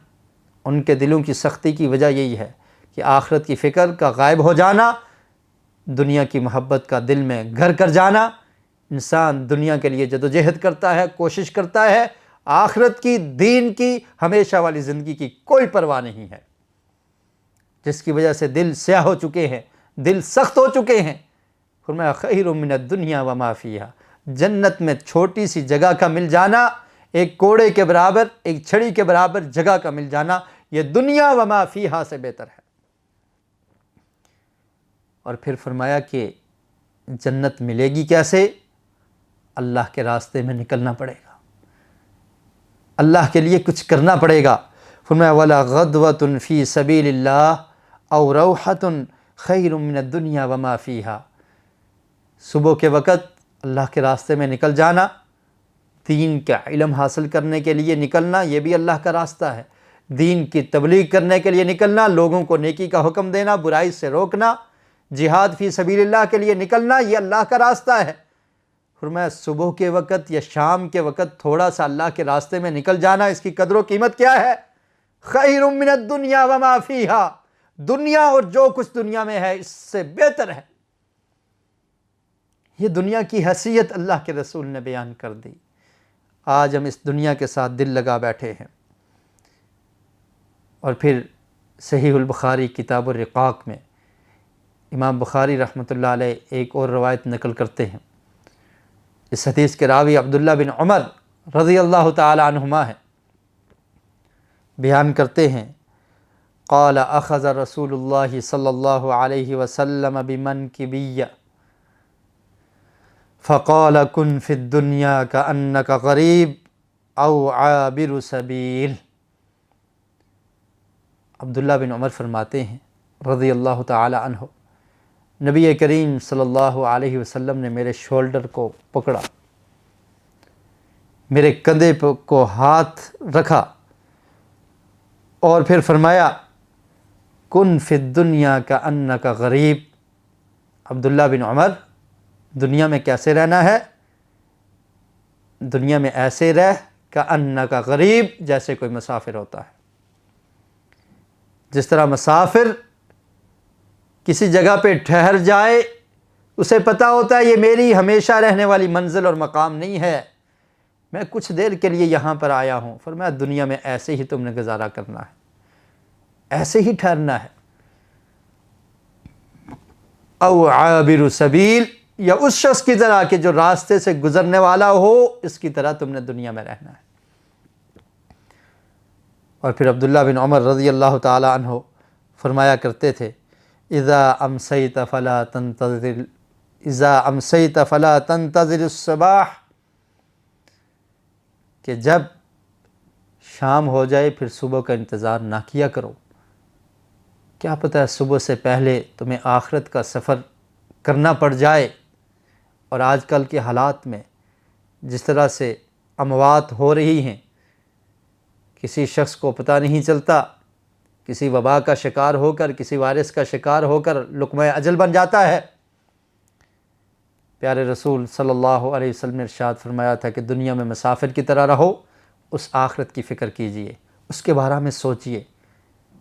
ان کے دلوں کی سختی کی وجہ یہی ہے کہ آخرت کی فکر کا غائب ہو جانا، دنیا کی محبت کا دل میں گھر کر جانا۔ انسان دنیا کے لیے جدوجہد کرتا ہے، کوشش کرتا ہے، آخرت کی، دین کی، ہمیشہ والی زندگی کی کوئی پرواہ نہیں ہے، جس کی وجہ سے دل سیاہ ہو چکے ہیں، دل سخت ہو چکے ہیں۔ فرمایا خیر من الدنیا وما فیہا، جنت میں چھوٹی سی جگہ کا مل جانا، ایک کوڑے کے برابر، ایک چھڑی کے برابر جگہ کا مل جانا، یہ دنیا وما فیہا سے بہتر ہے۔ اور پھر فرمایا کہ جنت ملے گی کیسے؟ اللہ کے راستے میں نکلنا پڑے گا، اللہ کے لیے کچھ کرنا پڑے گا۔ فرمایا وَلَا غَدْوَةٌ فِي سَبِيلِ اللَّهِ أَوْ رَوْحَةٌ خَيْرٌ مِّنَ الدُّنْيَا وَمَا فِيهَا، صبح کے وقت اللہ کے راستے میں نکل جانا، دین کا علم حاصل کرنے کے لیے نکلنا، یہ بھی اللہ کا راستہ ہے۔ دین کی تبلیغ کرنے کے لیے نکلنا، لوگوں کو نیکی کا حکم دینا، برائی سے روکنا، جہاد فی سبیل اللہ کے لیے نکلنا، یہ اللہ کا راستہ ہے۔ فرمایا صبح کے وقت یا شام کے وقت تھوڑا سا اللہ کے راستے میں نکل جانا، اس کی قدر و قیمت کیا ہے؟ خیر من الدنیا وما فیہا، دنیا اور جو کچھ دنیا میں ہے اس سے بہتر ہے۔ یہ دنیا کی حیثیت اللہ کے رسول نے بیان کر دی۔ آج ہم اس دنیا کے ساتھ دل لگا بیٹھے ہیں۔ اور پھر صحیح البخاری کتاب الرقاق میں امام بخاری رحمۃ اللہ علیہ ایک اور روایت نقل کرتے ہیں۔ اس حدیث کے راوی عبداللہ بن عمر رضی اللہ تعالی عنہما ہیں، بیان کرتے ہیں، قال اخذ رسول اللہ صلی اللہ علیہ وسلم بمنکبی فقال کن فی الدنیا کأنک غریب او عابر سبیل۔ عبداللہ بن عمر فرماتے ہیں رضی اللہ تعالی عنہ، نبی کریم صلی اللہ علیہ وسلم نے میرے شولڈر کو پکڑا، میرے کندھے کو ہاتھ رکھا اور پھر فرمایا کن فی الدنیا کأنک غریب۔ عبداللہ بن عمر، دنیا میں کیسے رہنا ہے؟ دنیا میں ایسے رہ کأنک غریب، جیسے کوئی مسافر ہوتا ہے۔ جس طرح مسافر کسی جگہ پہ ٹھہر جائے، اسے پتہ ہوتا ہے یہ میری ہمیشہ رہنے والی منزل اور مقام نہیں ہے، میں کچھ دیر کے لیے یہاں پر آیا ہوں۔ فرمایا دنیا میں ایسے ہی تم نے گزارا کرنا ہے، ایسے ہی ٹھہرنا ہے۔ او عابر سبیل، یا اس شخص کی طرح کہ جو راستے سے گزرنے والا ہو، اس کی طرح تم نے دنیا میں رہنا ہے۔ اور پھر عبداللہ بن عمر رضی اللہ تعالی عنہ فرمایا کرتے تھے، اذا امسیت فلا تنتظر الصباح، کہ جب شام ہو جائے پھر صبح کا انتظار نہ کیا کرو، کیا پتہ ہے صبح سے پہلے تمہیں آخرت کا سفر کرنا پڑ جائے۔ اور آج کل کے حالات میں جس طرح سے اموات ہو رہی ہیں، کسی شخص کو پتہ نہیں چلتا، کسی وبا کا شکار ہو کر، کسی وائرس کا شکار ہو کر لقمہ اجل بن جاتا ہے۔ پیارے رسول صلی اللہ علیہ وسلم نے ارشاد فرمایا تھا کہ دنیا میں مسافر کی طرح رہو، اس آخرت کی فکر کیجئے، اس کے بارے میں سوچئے،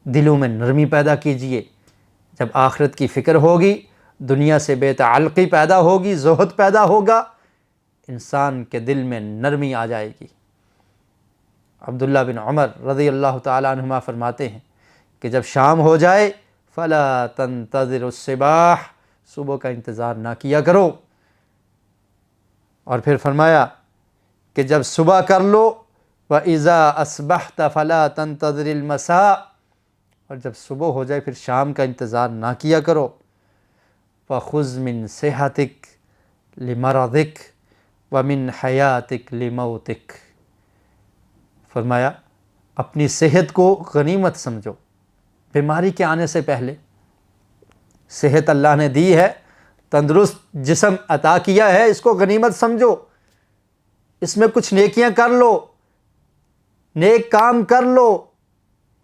دلوں میں نرمی پیدا کیجئے۔ جب آخرت کی فکر ہوگی، دنیا سے بے تعلقی پیدا ہوگی، زہد پیدا ہوگا، انسان کے دل میں نرمی آ جائے گی۔ عبداللہ بن عمر رضی اللہ تعالی عنہما فرماتے ہیں کہ جب شام ہو جائے فلا تنتظر الصباح، صبح کا انتظار نہ کیا کرو۔ اور پھر فرمایا کہ جب صبح کر لو وَإِذَا أَصْبَحْتَ فَلَا تَنْتَظِرِ الْمَسَاءَ، اور جب صبح ہو جائے پھر شام کا انتظار نہ کیا کرو۔ فَخُذْ مِنْ صِحَتِكَ لِمَرَضِكَ وَمِنْ حَيَاتِكَ لِمَوْتِكَ، فرمایا اپنی صحت کو غنیمت سمجھو، بیماری کے آنے سے پہلے۔ صحت اللہ نے دی ہے، تندرست جسم عطا کیا ہے، اس کو غنیمت سمجھو، اس میں کچھ نیکیاں کر لو، نیک کام کر لو،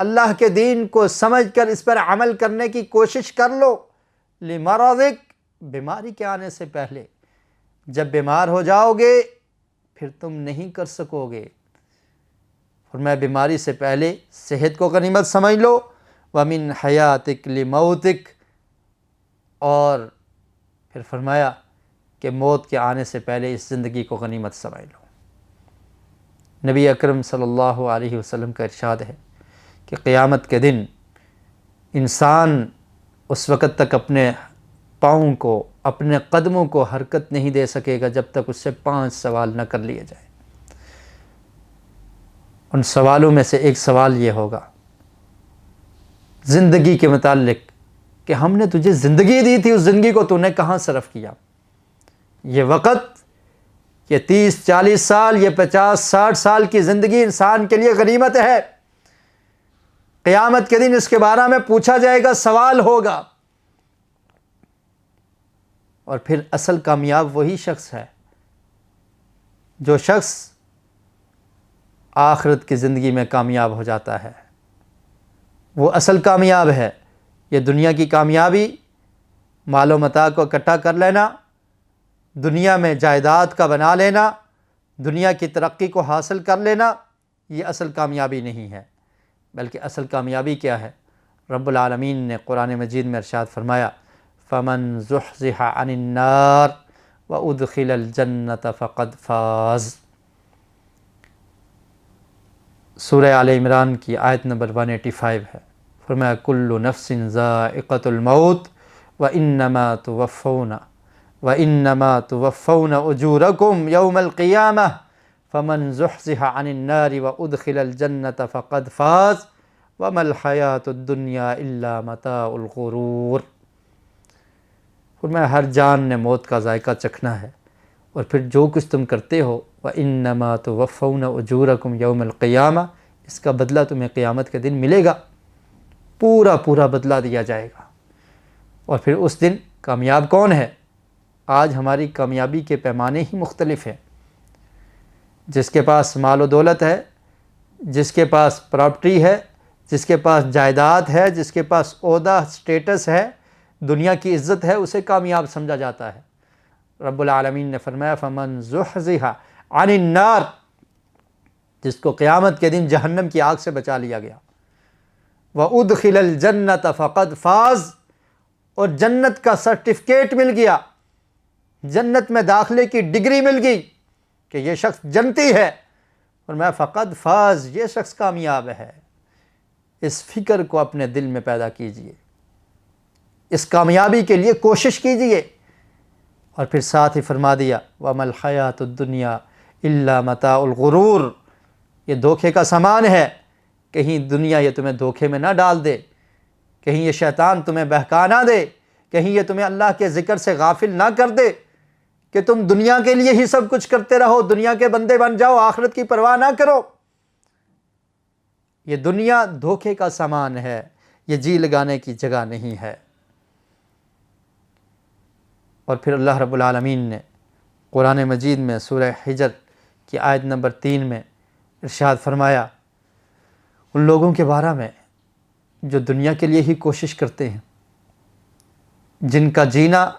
اللہ کے دین کو سمجھ کر اس پر عمل کرنے کی کوشش کر لو۔ لمرضک، بیماری کے آنے سے پہلے، جب بیمار ہو جاؤ گے پھر تم نہیں کر سکو گے۔ فرمایا بیماری سے پہلے صحت کو غنیمت سمجھ لو، وَمِنْ حَيَاتِكَ لِمَوْتِكَ، اور پھر فرمایا کہ موت کے آنے سے پہلے اس زندگی کو غنیمت سمجھ لو۔ نبی اکرم صلی اللہ علیہ وسلم کا ارشاد ہے کہ قیامت کے دن انسان اس وقت تک اپنے پاؤں کو، اپنے قدموں کو حرکت نہیں دے سکے گا جب تک اس سے 5 سوال نہ کر لیے جائیں۔ ان سوالوں میں سے ایک سوال یہ ہوگا زندگی کے متعلق کہ ہم نے تجھے زندگی دی تھی، اس زندگی کو تو نے کہاں صرف کیا؟ یہ وقت، یہ 30-40 سال، یہ 50-60 سال کی زندگی انسان کے لیے غنیمت ہے۔ قیامت کے دن اس کے بارے میں پوچھا جائے گا، سوال ہوگا۔ اور پھر اصل کامیاب وہی شخص ہے جو شخص آخرت کی زندگی میں کامیاب ہو جاتا ہے، وہ اصل کامیاب ہے۔ یہ دنیا کی کامیابی، مال و متاع کو اکٹھا کر لینا، دنیا میں جائیداد کا بنا لینا، دنیا کی ترقی کو حاصل کر لینا، یہ اصل کامیابی نہیں ہے۔ بلکہ اصل کامیابی کیا ہے؟ رب العالمین نے قرآن مجید میں ارشاد فرمایا فَمَنْ زُحْزِحَ عَنِ النَّارِ وَأُدْخِلَ الْجَنَّةَ فَقَدْ فَازَ۔ سورہ آل عمران کی آیت نمبر 185 ہے۔ فرمایا کُلُّ نَفْسٍ ذَائِقَةُ الْمَوْتِ وَإِنَّمَا تُوَفَّوْنَ أُجُورَكُمْ يَوْمَ الْقِيَامَةِ فَمَنْ زُحْزِحَ عَنِ النَّارِ وَأُدْخِلَ الْجَنَّةَ فَقَدْ فَازَ وَمَا الْحَيَاةُ الدُّنْيَا إِلَّا مَتَاعُ الْغُرُورِ۔ فرمایا ہر جان نے موت کا ذائقہ چکھنا ہے، اور پھر جو کچھ تم کرتے ہو وَإِنَّمَا تُوَفَّوْنَ أُجُورَكُمْ يَوْمَ الْقِيَامَةِ، اس کا بدلہ تمہیں قیامت کے دن ملے گا، پورا بدلہ دیا جائے گا۔ اور پھر اس دن کامیاب کون ہے؟ آج ہماری کامیابی کے پیمانے ہی مختلف ہیں۔ جس کے پاس مال و دولت ہے، جس کے پاس پراپرٹی ہے، جس کے پاس جائیداد ہے، جس کے پاس عہدہ، سٹیٹس ہے، دنیا کی عزت ہے، اسے کامیاب سمجھا جاتا ہے۔ رب العالمین نے فرمایا فَمَنْ زُحْزِحَ عَنِ النَّارِ، جس کو قیامت کے دن جہنم کی آگ سے بچا لیا گیا، وَأُدْخِلَ الْجَنَّةَ فَقَدْ فَازَ، اور جنت کا سرٹیفکیٹ مل گیا، جنت میں داخلے کی ڈگری مل گئی کہ یہ شخص جنتی ہے، اور میں فقد فاز، یہ شخص کامیاب ہے۔ اس فکر کو اپنے دل میں پیدا کیجئے، اس کامیابی کے لیے کوشش کیجئے۔ اور پھر ساتھ ہی فرما دیا وَمَا الْحَيَاةُ الدُّنْيَا إِلَّا مَتَاعُ الْغُرُورِ، یہ دھوکے کا سامان ہے، کہیں دنیا یہ تمہیں دھوکے میں نہ ڈال دے، کہیں یہ شیطان تمہیں بہکا نہ دے، کہیں یہ تمہیں اللہ کے ذکر سے غافل نہ کر دے کہ تم دنیا کے لیے ہی سب کچھ کرتے رہو، دنیا کے بندے بن جاؤ، آخرت کی پرواہ نہ کرو۔ یہ دنیا دھوکے کا سامان ہے، یہ جی لگانے کی جگہ نہیں ہے۔ اور پھر اللہ رب العالمین نے قرآن مجید میں سورہ حجر کی آیت نمبر 3 میں ارشاد فرمایا ان لوگوں کے بارے میں جو دنیا کے لیے ہی کوشش کرتے ہیں، جن کا جینا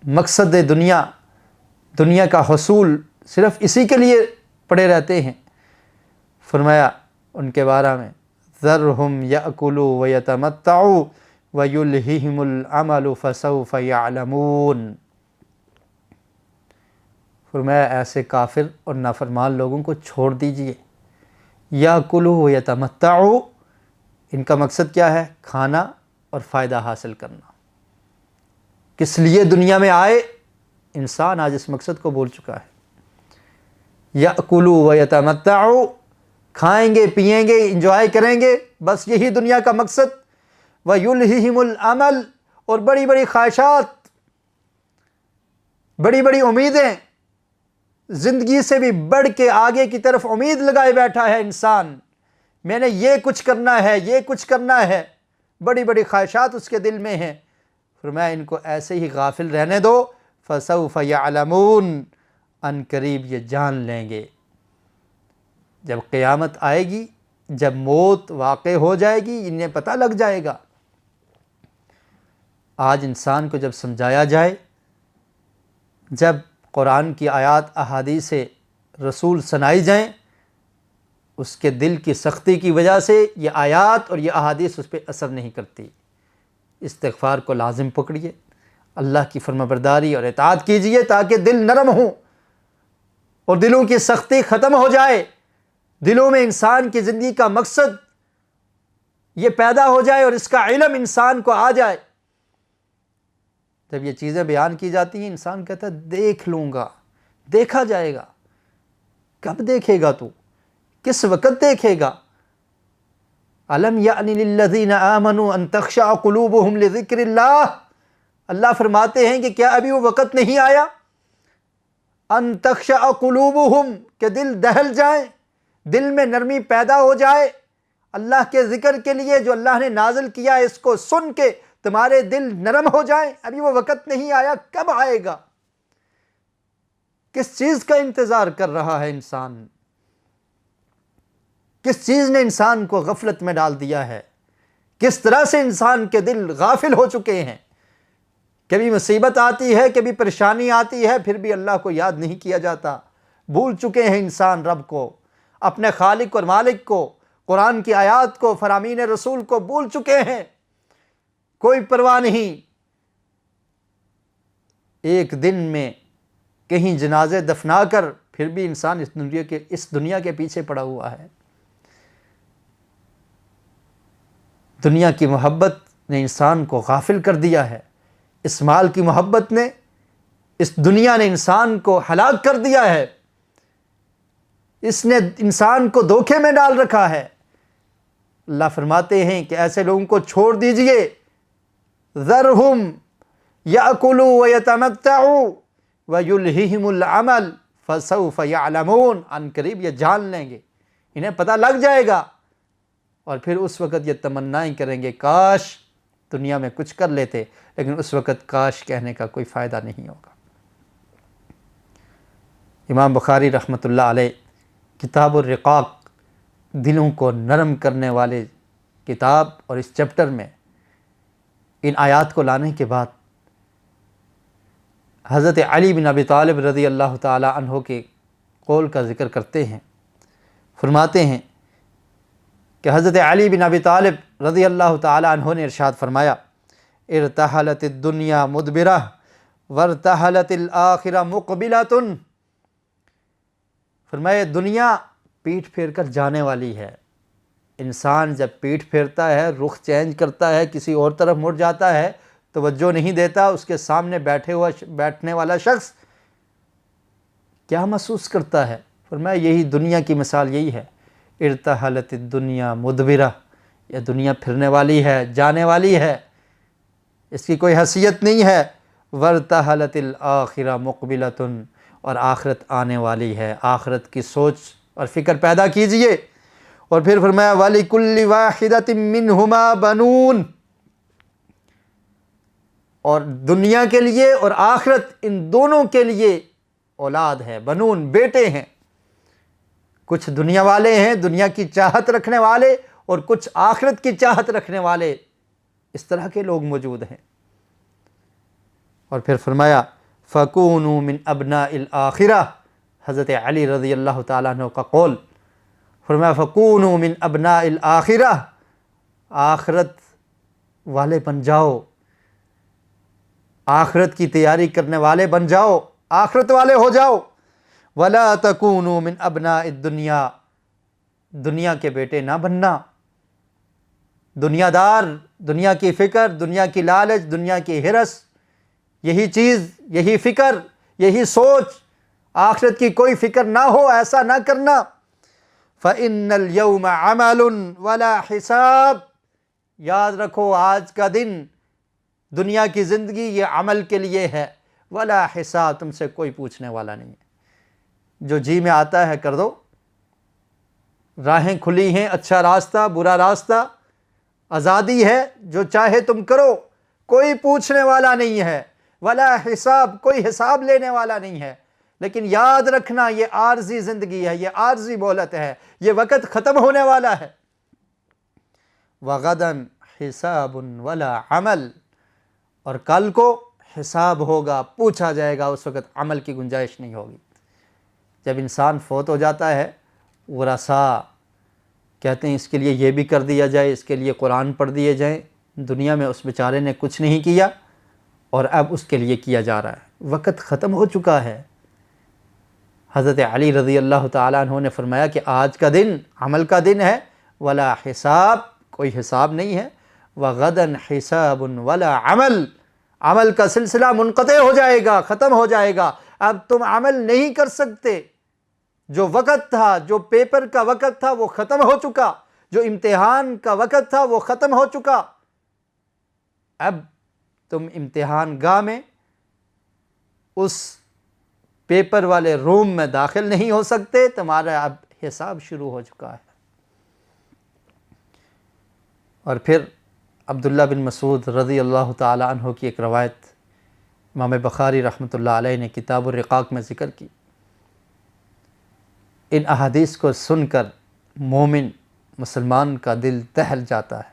مقصد دنیا، دنیا کا حصول صرف اسی کے لیے پڑے رہتے ہیں۔ فرمایا ان کے بارے میں ذرہم یأکلوا ویتمتعوا ویلہہم العمل فسوف یعلمون، فرمایا ایسے کافر اور نافرمان لوگوں کو چھوڑ دیجئے۔ یأکلوا ویتمتعوا، ان کا مقصد کیا ہے؟ کھانا اور فائدہ حاصل کرنا۔ کس لیے دنیا میں آئے؟ انسان آج اس مقصد کو بھول چکا ہے۔ یأکلوا ویتمتعوا، کھائیں گے پیئیں گے انجوائے کریں گے، بس یہی دنیا کا مقصد۔ وَيُلْهِهِمُ الْعَمَلِ، اور بڑی بڑی خواہشات، بڑی بڑی امیدیں، زندگی سے بھی بڑھ کے آگے کی طرف امید لگائے بیٹھا ہے انسان، میں نے یہ کچھ کرنا ہے، یہ کچھ کرنا ہے، بڑی بڑی خواہشات اس کے دل میں ہیں۔ فرمایا ان کو ایسے ہی غافل رہنے دو، فَسَوْفَ يَعْلَمُونَ، ان قریب یہ جان لیں گے۔ جب قیامت آئے گی، جب موت واقع ہو جائے گی، انہیں پتہ لگ جائے گا۔ آج انسان کو جب سمجھایا جائے، جب قرآن کی آیات احادیث رسول سنائی جائیں، اس کے دل کی سختی کی وجہ سے یہ آیات اور یہ احادیث اس پہ اثر نہیں کرتی۔ استغفار کو لازم پکڑیے، اللہ کی فرمانبرداری اور اطاعت کیجیے تاکہ دل نرم ہوں اور دلوں کی سختی ختم ہو جائے، دلوں میں انسان کی زندگی کا مقصد یہ پیدا ہو جائے اور اس کا علم انسان کو آ جائے۔ جب یہ چیزیں بیان کی جاتی ہیں، انسان کہتا ہے دیکھ لوں گا، دیکھا جائے گا۔ کب دیکھے گا تو؟ کس وقت دیکھے گا؟ أَلَمْ يَأْنِ لِلَّذِينَ آمَنُوا أَن تَخْشَعَ قُلُوبُهُمْ لِذِكْرِ اللَّهِ، اللہ فرماتے ہیں کہ کیا ابھی وہ وقت نہیں آیا؟ أَن تَخْشَعَ قُلُوبُهُمْ، کہ دل دہل جائیں، دل میں نرمی پیدا ہو جائے، اللہ کے ذکر کے لیے جو اللہ نے نازل کیا ہے اس کو سن کے تمہارے دل نرم ہو جائیں۔ ابھی وہ وقت نہیں آیا، کب آئے گا؟ کس چیز کا انتظار کر رہا ہے انسان؟ کس چیز نے انسان کو غفلت میں ڈال دیا ہے؟ کس طرح سے انسان کے دل غافل ہو چکے ہیں؟ کبھی مصیبت آتی ہے، کبھی پریشانی آتی ہے، پھر بھی اللہ کو یاد نہیں کیا جاتا۔ بھول چکے ہیں انسان رب کو، اپنے خالق اور مالک کو، قرآن کی آیات کو، فرامین رسول کو بھول چکے ہیں۔ کوئی پرواہ نہیں، ایک دن میں کہیں جنازے دفنا کر پھر بھی انسان اس دنیا کے پیچھے پڑا ہوا ہے۔ دنیا کی محبت نے انسان کو غافل کر دیا ہے، اس مال کی محبت نے، اس دنیا نے انسان کو ہلاک کر دیا ہے، اس نے انسان کو دھوکے میں ڈال رکھا ہے۔ اللہ فرماتے ہیں کہ ایسے لوگوں کو چھوڑ دیجئے، ذرہم یأکلوا ویتمتعوا ویلہہم العمل فسوف یعلمون، ان قریب یہ جان لیں گے، انہیں پتہ لگ جائے گا، اور پھر اس وقت یہ تمنائیں کریں گے کاش دنیا میں کچھ کر لیتے، لیکن اس وقت کاش کہنے کا کوئی فائدہ نہیں ہوگا۔ امام بخاری رحمۃ اللہ علیہ کتاب الرقاق، دلوں کو نرم کرنے والے کتاب، اور اس چیپٹر میں ان آیات کو لانے کے بعد حضرت علی بن ابی طالب رضی اللہ تعالی عنہ کے قول کا ذکر کرتے ہیں۔ فرماتے ہیں کہ حضرت علی بن ابی طالب رضی اللہ تعالی عنہ نے ارشاد فرمایا ارتحلت الدنیا مدبرہ وارتحلت الآخرہ مقبلۃ، فرمایا دنیا پیٹھ پھیر کر جانے والی ہے۔ انسان جب پیٹھ پھیرتا ہے، رخ چینج کرتا ہے، کسی اور طرف مڑ جاتا ہے، توجہ نہیں دیتا، اس کے سامنے بیٹھنے والا شخص کیا محسوس کرتا ہے؟ فرمایا یہی دنیا کی مثال یہی ہے، ارتحلت الدنیا مدبرہ، یہ دنیا پھرنے والی ہے، جانے والی ہے، اس کی کوئی حیثیت نہیں ہے، وارتحلت الآخرہ مقبلۃ، اور آخرت آنے والی ہے، آخرت کی سوچ اور فکر پیدا کیجئے۔ اور پھر فرمایا وَلِكُلِّ وَاحِدَةٍ مِّنْهُمَا بَنُونَ، اور دنیا کے لیے اور آخرت ان دونوں کے لیے اولاد ہے، بنون، بیٹے ہیں۔ کچھ دنیا والے ہیں، دنیا کی چاہت رکھنے والے، اور کچھ آخرت کی چاہت رکھنے والے، اس طرح کے لوگ موجود ہیں۔ اور پھر فرمایا فَكُونُوا مِنْ أَبْنَاءِ الْآخِرَةِ، حضرت علی رضی اللہ تعالیٰ عنہ کا قول، فرمایا فَكُونُوا مِنْ أَبْنَاءِ الْآخِرَةِ، آخرت والے بن جاؤ، آخرت کی تیاری کرنے والے بن جاؤ، آخرت والے ہو جاؤ۔ وَلَا تَكُونُوا مِنْ أَبْنَاءِ الدُّنْيَا، دنیا کے بیٹے نہ بننا، دنیا دار، دنیا کی فکر، دنیا کی لالچ، دنیا کی ہرس، یہی چیز، یہی فکر، یہی سوچ، آخرت کی کوئی فکر نہ ہو، ایسا نہ کرنا۔ فَإِنَّ الْيَوْمَ عَمَلٌ وَلَا حِسَابٌ، یاد رکھو آج کا دن، دنیا کی زندگی یہ عمل کے لیے ہے، ولا حساب، تم سے کوئی پوچھنے والا نہیں ہے، جو جی میں آتا ہے کر دو، راہیں کھلی ہیں، اچھا راستہ، برا راستہ، آزادی ہے، جو چاہے تم کرو، کوئی پوچھنے والا نہیں ہے، ولا حساب، کوئی حساب لینے والا نہیں ہے۔ لیکن یاد رکھنا یہ عارضی زندگی ہے، یہ عارضی مہلت ہے، یہ وقت ختم ہونے والا ہے۔ وَغَدًا حِسَابٌ وَلَا عَمَلٌ، اور کل کو حساب ہوگا، پوچھا جائے گا، اس وقت عمل کی گنجائش نہیں ہوگی۔ جب انسان فوت ہو جاتا ہے، ورثاء کہتے ہیں اس کے لیے یہ بھی کر دیا جائے، اس کے لیے قرآن پڑھ دیے جائیں، دنیا میں اس بیچارے نے کچھ نہیں کیا اور اب اس کے لیے کیا جا رہا ہے، وقت ختم ہو چکا ہے۔ حضرت علی رضی اللہ تعالیٰ عنہ نے فرمایا کہ آج کا دن عمل کا دن ہے، ولا حساب، کوئی حساب نہیں ہے، وغداً حساب ولا عمل، عمل کا سلسلہ منقطع ہو جائے گا، ختم ہو جائے گا، اب تم عمل نہیں کر سکتے، جو وقت تھا، جو پیپر کا وقت تھا وہ ختم ہو چکا، جو امتحان کا وقت تھا وہ ختم ہو چکا، اب تم امتحان گاہ میں اس پیپر والے روم میں داخل نہیں ہو سکتے، تمہارا اب حساب شروع ہو چکا ہے۔ اور پھر عبداللہ بن مسعود رضی اللہ تعالی عنہ کی ایک روایت امام بخاری رحمۃ اللہ علیہ نے کتاب الرقاق میں ذکر کی۔ ان احادیث کو سن کر مومن مسلمان کا دل دہل جاتا ہے،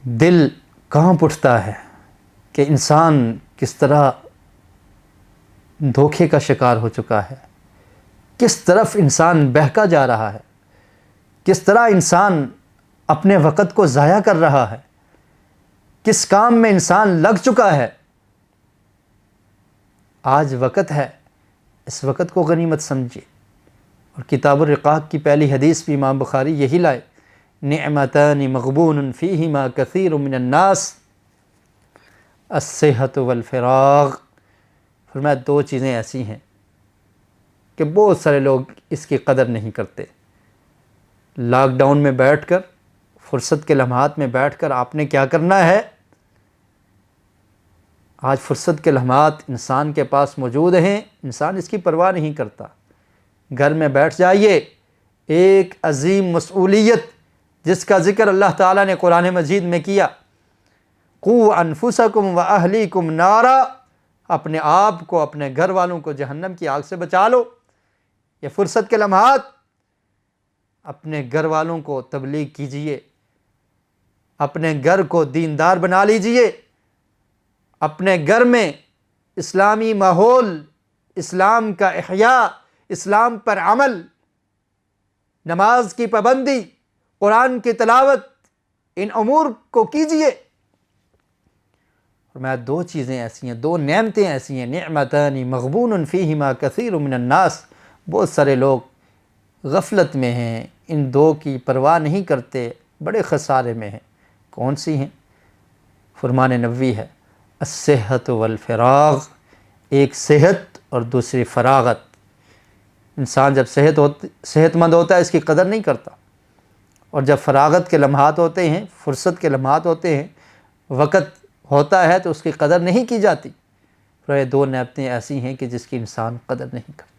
دل کانپ اٹھتا ہے کہ انسان کس طرح دھوکے کا شکار ہو چکا ہے، کس طرف انسان بہکا جا رہا ہے، کس طرح انسان اپنے وقت کو ضائع کر رہا ہے، کس کام میں انسان لگ چکا ہے۔ آج وقت ہے، اس وقت کو غنیمت سمجھیے۔ اور کتاب الرقاق کی پہلی حدیث بھی امام بخاری یہی لائے، نعمتان مغبون فیہما کثیر من الناس، الصحۃ والفراغ، فرمایا دو چیزیں ایسی ہیں کہ بہت سارے لوگ اس کی قدر نہیں کرتے۔ لاک ڈاؤن میں بیٹھ کر، فرصت کے لمحات میں بیٹھ کر آپ نے کیا کرنا ہے؟ آج فرصت کے لمحات انسان کے پاس موجود ہیں، انسان اس کی پرواہ نہیں کرتا۔ گھر میں بیٹھ جائیے، ایک عظیم مسئولیت جس کا ذکر اللہ تعالیٰ نے قرآن مجید میں کیا، قُوْا أَنفُسَكُمْ وَأَهْلِيكُمْ نَارًا، اپنے آپ کو، اپنے گھر والوں کو جہنم کی آگ سے بچا لو۔ یہ فرصت کے لمحات، اپنے گھر والوں کو تبلیغ کیجئے، اپنے گھر کو دیندار بنا لیجئے، اپنے گھر میں اسلامی ماحول، اسلام کا احیاء، اسلام پر عمل، نماز کی پابندی، قرآن کی تلاوت، ان امور کو کیجئے۔ فرمایا دو چیزیں ایسی ہیں، دو نعمتیں ایسی ہیں، نعمتان مغبون فیہما کثیر من الناس، بہت سارے لوگ غفلت میں ہیں، ان دو کی پرواہ نہیں کرتے، بڑے خسارے میں ہیں۔ کون سی ہیں؟ فرمان نبوی ہے الصحت والفراغ، ایک صحت اور دوسری فراغت۔ انسان جب صحت مند ہوتا ہے اس کی قدر نہیں کرتا، اور جب فراغت کے لمحات ہوتے ہیں، فرصت کے لمحات ہوتے ہیں، وقت ہوتا ہے تو اس کی قدر نہیں کی جاتی۔ تو یہ دو نعمتیں ایسی ہیں کہ جس کی انسان قدر نہیں کرتا۔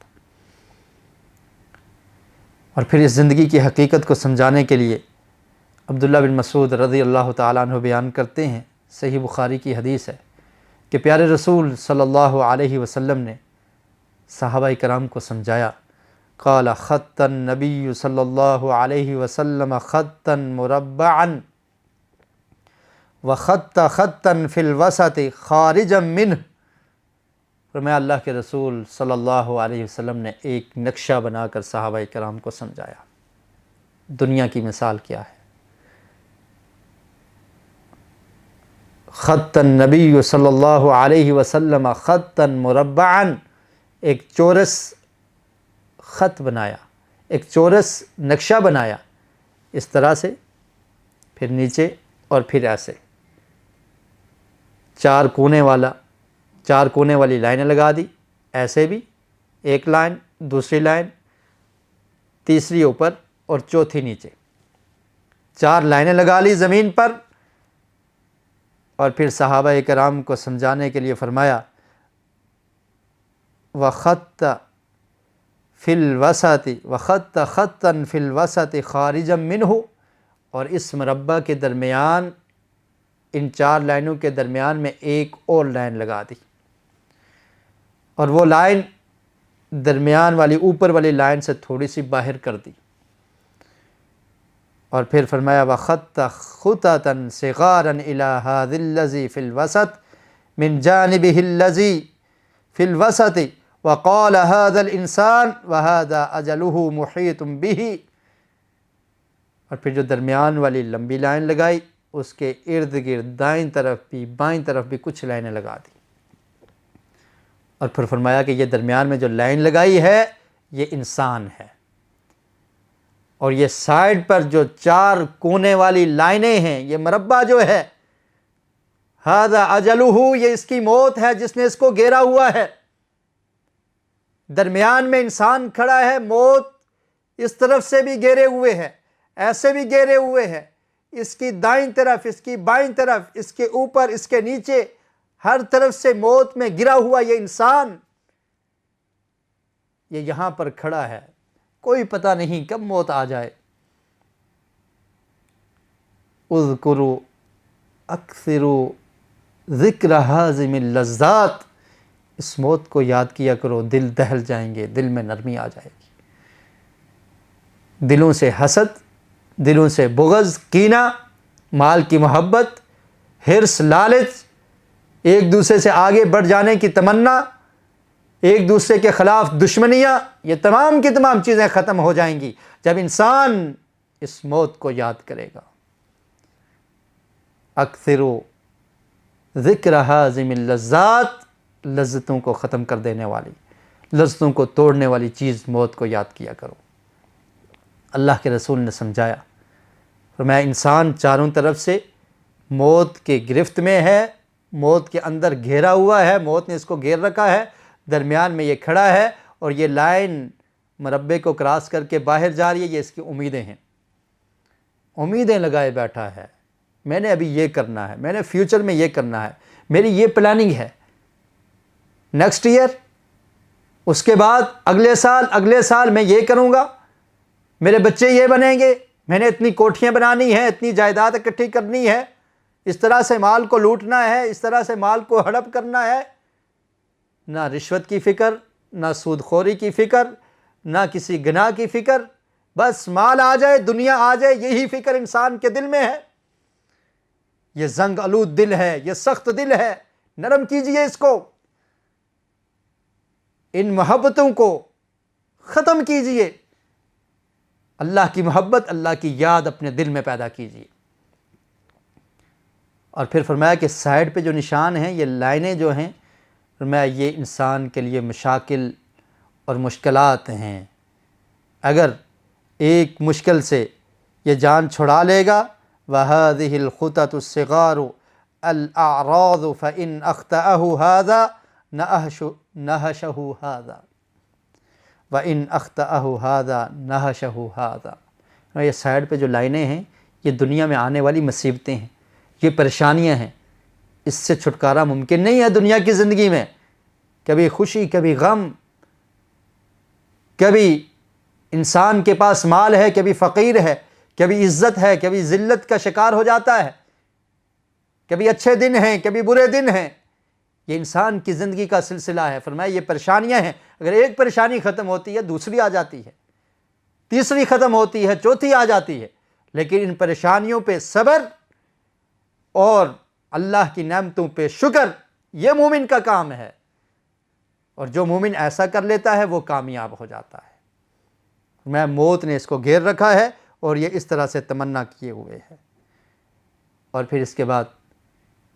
اور پھر اس زندگی کی حقیقت کو سمجھانے کے لیے عبداللہ بن مسعود رضی اللہ تعالیٰ عنہ بیان کرتے ہیں، صحیح بخاری کی حدیث ہے کہ پیارے رسول صلی اللہ علیہ وسلم نے صحابہ کرام کو سمجھایا، قال خط النبی صلی اللہ علیہ وسلم خطا مربعا وخط خطا فی الوسط خارجا منہ۔ فرمایا اللہ کے رسول صلی اللہ علیہ وسلم نے ایک نقشہ بنا کر صحابہ کرام کو سمجھایا۔ دنیا کی مثال کیا ہے؟ خط النبی صلی اللہ علیہ وسلم خطا مربعا، ایک چورس خط بنایا، ایک چورس نقشہ بنایا، اس طرح سے، پھر نیچے اور پھر ایسے، چار کونے والی لائنیں لگا دی، ایسے بھی ایک لائن، دوسری لائن، تیسری اوپر اور چوتھی نیچے، چار لائنیں لگا لی زمین پر، اور پھر صحابہ کرام کو سمجھانے کے لیے فرمایا وخط فی الوسط وخط خطا فی الوسط خارجا منہ، اور اس مربع کے درمیان، ان چار لائنوں کے درمیان میں ایک اور لائن لگا دی، اور وہ لائن درمیان والی اوپر والی لائن سے تھوڑی سی باہر کر دی، اور پھر فرمایا وخط خططا صغارا الی ھذا الذی فی الوسط من جانبہ الذی فی الوسط وقال ھذا الانسان وھذا اجلہ محیط بہ، اور پھر جو درمیان والی لمبی لائن لگائی اس کے ارد گرد دائیں طرف بھی بائیں طرف بھی کچھ لائنیں لگا دی، اور پھر فرمایا کہ یہ درمیان میں جو لائن لگائی ہے یہ انسان ہے، اور یہ سائڈ پر جو چار کونے والی لائنیں ہیں، یہ مربع جو ہے ھذا اجلہ، یہ اس کی موت ہے جس نے اس کو گھیرا ہوا ہے۔ درمیان میں انسان کھڑا ہے، موت اس طرف سے بھی گھیرے ہوئے ہے، ایسے بھی گھیرے ہوئے ہے، اس کی دائیں طرف، اس کی بائیں طرف، اس کے اوپر، اس کے نیچے، ہر طرف سے موت میں گرا ہوا یہ انسان، یہ یہاں پر کھڑا ہے، کوئی پتہ نہیں کب موت آ جائے۔ اذکروا اکثروا ذکر ہاضم اللذات، اس موت کو یاد کیا کرو، دل دہل جائیں گے، دل میں نرمی آ جائے گی، دلوں سے حسد، دلوں سے بغض، کینہ، مال کی محبت، حرص، لالچ، ایک دوسرے سے آگے بڑھ جانے کی تمنا، ایک دوسرے کے خلاف دشمنیاں، یہ تمام کی تمام چیزیں ختم ہو جائیں گی جب انسان اس موت کو یاد کرے گا۔ اکثروا ذکر ہاضم اللذات، لذتوں کو ختم کر دینے والی، لذتوں کو توڑنے والی چیز موت کو یاد کیا کرو۔ اللہ کے رسول نے سمجھایا، فرمایا انسان چاروں طرف سے موت کے گرفت میں ہے، موت کے اندر گھیرا ہوا ہے، موت نے اس کو گھیر رکھا ہے، درمیان میں یہ کھڑا ہے، اور یہ لائن مربع کو کراس کر کے باہر جا رہی ہے، یہ اس کی امیدیں ہیں، امیدیں لگائے بیٹھا ہے، میں نے ابھی یہ کرنا ہے، میں نے فیوچر میں یہ کرنا ہے، میری یہ پلاننگ ہے، نیکسٹ ایئر، اس کے بعد اگلے سال میں یہ کروں گا، میرے بچے یہ بنیں گے، میں نے اتنی کوٹھیاں بنانی ہیں، اتنی جائیداد اکٹھی کرنی ہے، اس طرح سے مال کو لوٹنا ہے، اس طرح سے مال کو ہڑپ کرنا ہے۔ نہ رشوت کی فکر، نہ سود خوری کی فکر، نہ کسی گناہ کی فکر، بس مال آ جائے، دنیا آ جائے، یہی فکر انسان کے دل میں ہے۔ یہ زنگ آلود دل ہے، یہ سخت دل ہے، نرم کیجئے اس کو، ان محبتوں کو ختم کیجئے، اللہ کی محبت، اللہ کی یاد اپنے دل میں پیدا کیجیے۔ اور پھر فرمایا کہ سائڈ پہ جو نشان ہیں، یہ لائنیں جو ہیں، فرمایا یہ انسان کے لیے مشاکل اور مشکلات ہیں۔ اگر ایک مشکل سے یہ جان چھڑا لے گا، وَهَذِهِ الْخُطَطُ الصِّغَارُ الْأَعْرَاضُ فَإِنْ أَخْطَأَهُ هَذَا نَهَشَهُ هَذَا وَإِنْ أَخْطَأَهُ هَذَا نَهَشَهُ هَذَا۔ یہ سائڈ پہ جو لائنیں ہیں، یہ دنیا میں آنے والی مصیبتیں ہیں، یہ پریشانیاں ہیں، اس سے چھٹکارا ممکن نہیں ہے دنیا کی زندگی میں۔ کبھی خوشی، کبھی غم، کبھی انسان کے پاس مال ہے، کبھی فقیر ہے، کبھی عزت ہے، کبھی ذلت کا شکار ہو جاتا ہے، کبھی اچھے دن ہیں، کبھی برے دن ہیں۔ یہ انسان کی زندگی کا سلسلہ ہے۔ فرمایا یہ پریشانیاں ہیں، اگر ایک پریشانی ختم ہوتی ہے دوسری آ جاتی ہے، تیسری ختم ہوتی ہے چوتھی آ جاتی ہے، لیکن ان پریشانیوں پہ صبر اور اللہ کی نعمتوں پہ شکر، یہ مومن کا کام ہے، اور جو مومن ایسا کر لیتا ہے وہ کامیاب ہو جاتا ہے۔ میں موت نے اس کو گھیر رکھا ہے اور یہ اس طرح سے تمنا کیے ہوئے ہے۔ اور پھر اس کے بعد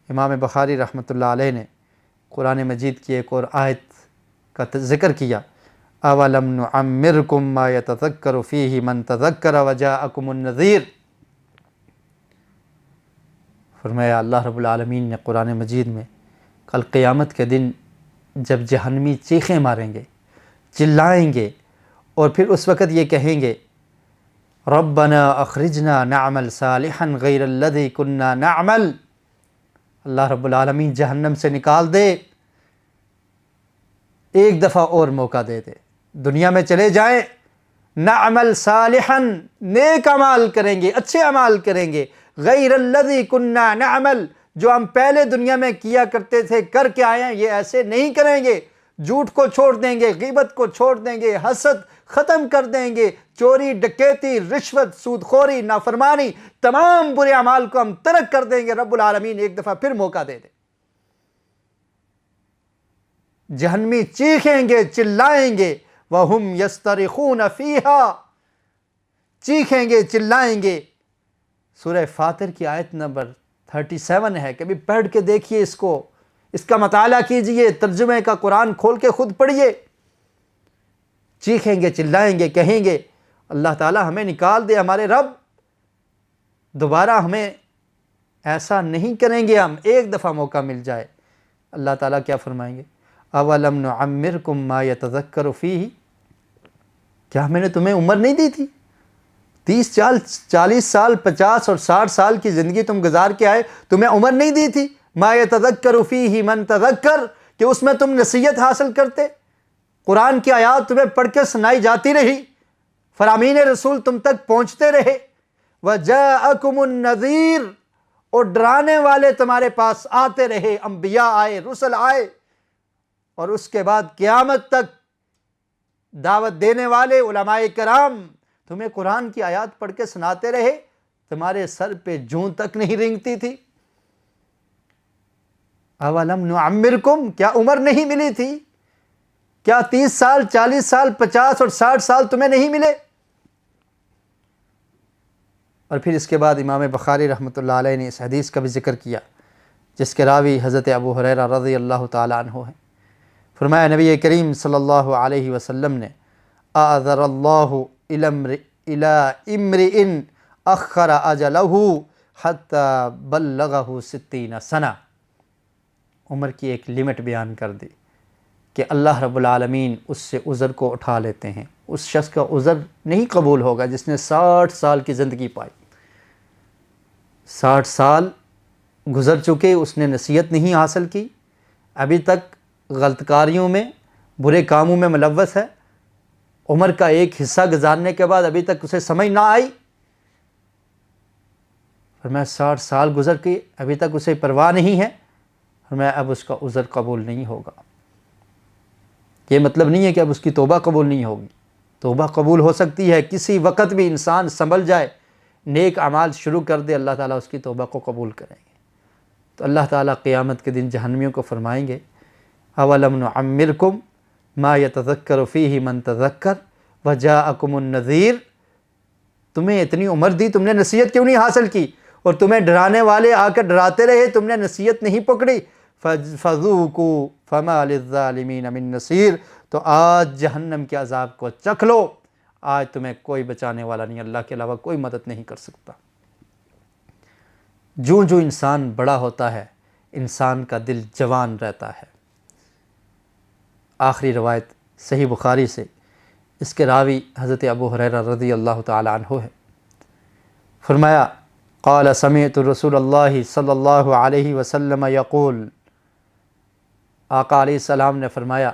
امام بخاری رحمۃ اللہ علیہ نے قرآن مجید کی ایک اور آیت کا ذکر کیا، اَوَلَمْ نُعَمِّرْكُمْ مَا يَتَذَكَّرُ فِيهِ مَنْ تَذَكَّرَ وَجَاءَكُمُ النَّذِيرُ۔ فرمایا اللہ رب العالمین نے قرآن مجید میں کل قیامت کے دن جب جہنمی چیخیں ماریں گے، چلائیں گے، اور پھر اس وقت یہ کہیں گے ربنا اخرجنا نعمل صالحا غیر الذی کننا نعمل، اللہ رب العالمین جہنم سے نکال دے، ایک دفعہ اور موقع دے دے، دنیا میں چلے جائیں، نعمل صالحا، نیک اعمال کریں گے، اچھے اعمال کریں گے، غیر الذی کننا نعمل، جو ہم پہلے دنیا میں کیا کرتے تھے، کر کے آئے ہیں، یہ ایسے نہیں کریں گے، جھوٹ کو چھوڑ دیں گے، غیبت کو چھوڑ دیں گے، حسد ختم کر دیں گے، چوری، ڈکیتی، رشوت، سود خوری، نافرمانی، تمام برے اعمال کو ہم ترک کر دیں گے۔ رب العالمین ایک دفعہ پھر موقع دے دے، جہنمی چیخیں گے، چلائیں گے، وَهُمْ يَسْتَرِخُونَ فِيهَا، چیخیں گے، چلائیں گے۔ سورہ فاطر کی آیت نمبر 37 ہے، کبھی پڑھ کے دیکھیے اس کو، اس کا مطالعہ کیجئے، ترجمے کا قرآن کھول کے خود پڑھیے۔ چیخیں گے، چلائیں گے، کہیں گے اللہ تعالی ہمیں نکال دے، ہمارے رب دوبارہ ہمیں ایسا نہیں کریں گے، ہم ایک دفعہ موقع مل جائے۔ اللہ تعالیٰ کیا فرمائیں گے؟ اولم نعمرکم ما یتذکر فیہ، کیا ہم نے تمہیں عمر نہیں دی تھی؟ 40 سال، 50 اور 60 سال کی زندگی تم گزار کے آئے، تمہیں عمر نہیں دی تھی؟ ما یتذکر فیہ من تذکر، کہ اس میں تم نصیحت حاصل کرتے، قرآن کی آیات تمہیں پڑھ کے سنائی جاتی رہی، فرامین رسول تم تک پہنچتے رہے، وَجَاءَكُمُ النَّذِيرُ، اور ڈرانے والے تمہارے پاس آتے رہے، انبیاء آئے، رسل آئے، اور اس کے بعد قیامت تک دعوت دینے والے علماء کرام تمہیں قرآن کی آیات پڑھ کے سناتے رہے، تمہارے سر پہ جون تک نہیں رینگتی تھی۔ اولم نعمرکم، کیا عمر نہیں ملی تھی؟ کیا 30 سال، 40 سال، 50 اور 60 سال تمہیں نہیں ملے؟ اور پھر اس کے بعد امام بخاری رحمۃ اللہ علیہ نے اس حدیث کا بھی ذکر کیا، جس کے راوی حضرت ابو ہریرہ رضی اللہ تعالیٰ عنہ ہیں۔ فرمایا نبی کریم صلی اللہ علیہ وسلم نے اعذر اللہ الی امرئ اخر اجلہ حتی بلغہ 60 سنہ، عمر کی ایک لمٹ بیان کر دی کہ اللہ رب العالمین اس سے عذر کو اٹھا لیتے ہیں، اس شخص کا عذر نہیں قبول ہوگا جس نے 60 سال کی زندگی پائی، 60 سال گزر چکے، اس نے نصیحت نہیں حاصل کی، ابھی تک غلط کاریوں میں، برے کاموں میں ملوث ہے، عمر کا ایک حصہ گزارنے کے بعد ابھی تک اسے سمجھ نہ آئی، فرمایا 60 سال گزر کے ابھی تک اسے پرواہ نہیں ہے، فرمایا اب اس کا عذر قبول نہیں ہوگا۔ یہ مطلب نہیں ہے کہ اب اس کی توبہ قبول نہیں ہوگی، توبہ قبول ہو سکتی ہے، کسی وقت بھی انسان سنبھل جائے، نیک اعمال شروع کر دے، اللہ تعالیٰ اس کی توبہ کو قبول کریں گے۔ تو اللہ تعالیٰ قیامت کے دن جہنمیوں کو فرمائیں گے اولم نعمرکم ما یتذکر فیہ من تذکر وجاءکم النذیر، تمہیں اتنی عمر دی، تم نے نصیحت کیوں نہیں حاصل کی؟ اور تمہیں ڈرانے والے آ کر ڈراتے رہے، تم نے نصیحت نہیں پکڑی۔ فَذُوقُوا فَمَا لِلظَّالِمِينَ مِن نَصِيرٍ، تو آج جہنم کے عذاب کو چکھ لو، آج تمہیں کوئی بچانے والا نہیں، اللہ کے علاوہ کوئی مدد نہیں کر سکتا۔ جو انسان بڑا ہوتا ہے انسان کا دل جوان رہتا ہے۔ آخری روایت صحیح بخاری سے، اس کے راوی حضرت ابو ہریرہ رضی اللہ تعالی عنہ ہے۔ فرمایا قال سمعت رسول اللہ صلی اللہ علیہ وسلم یقول، آقا علیہ السلام نے فرمایا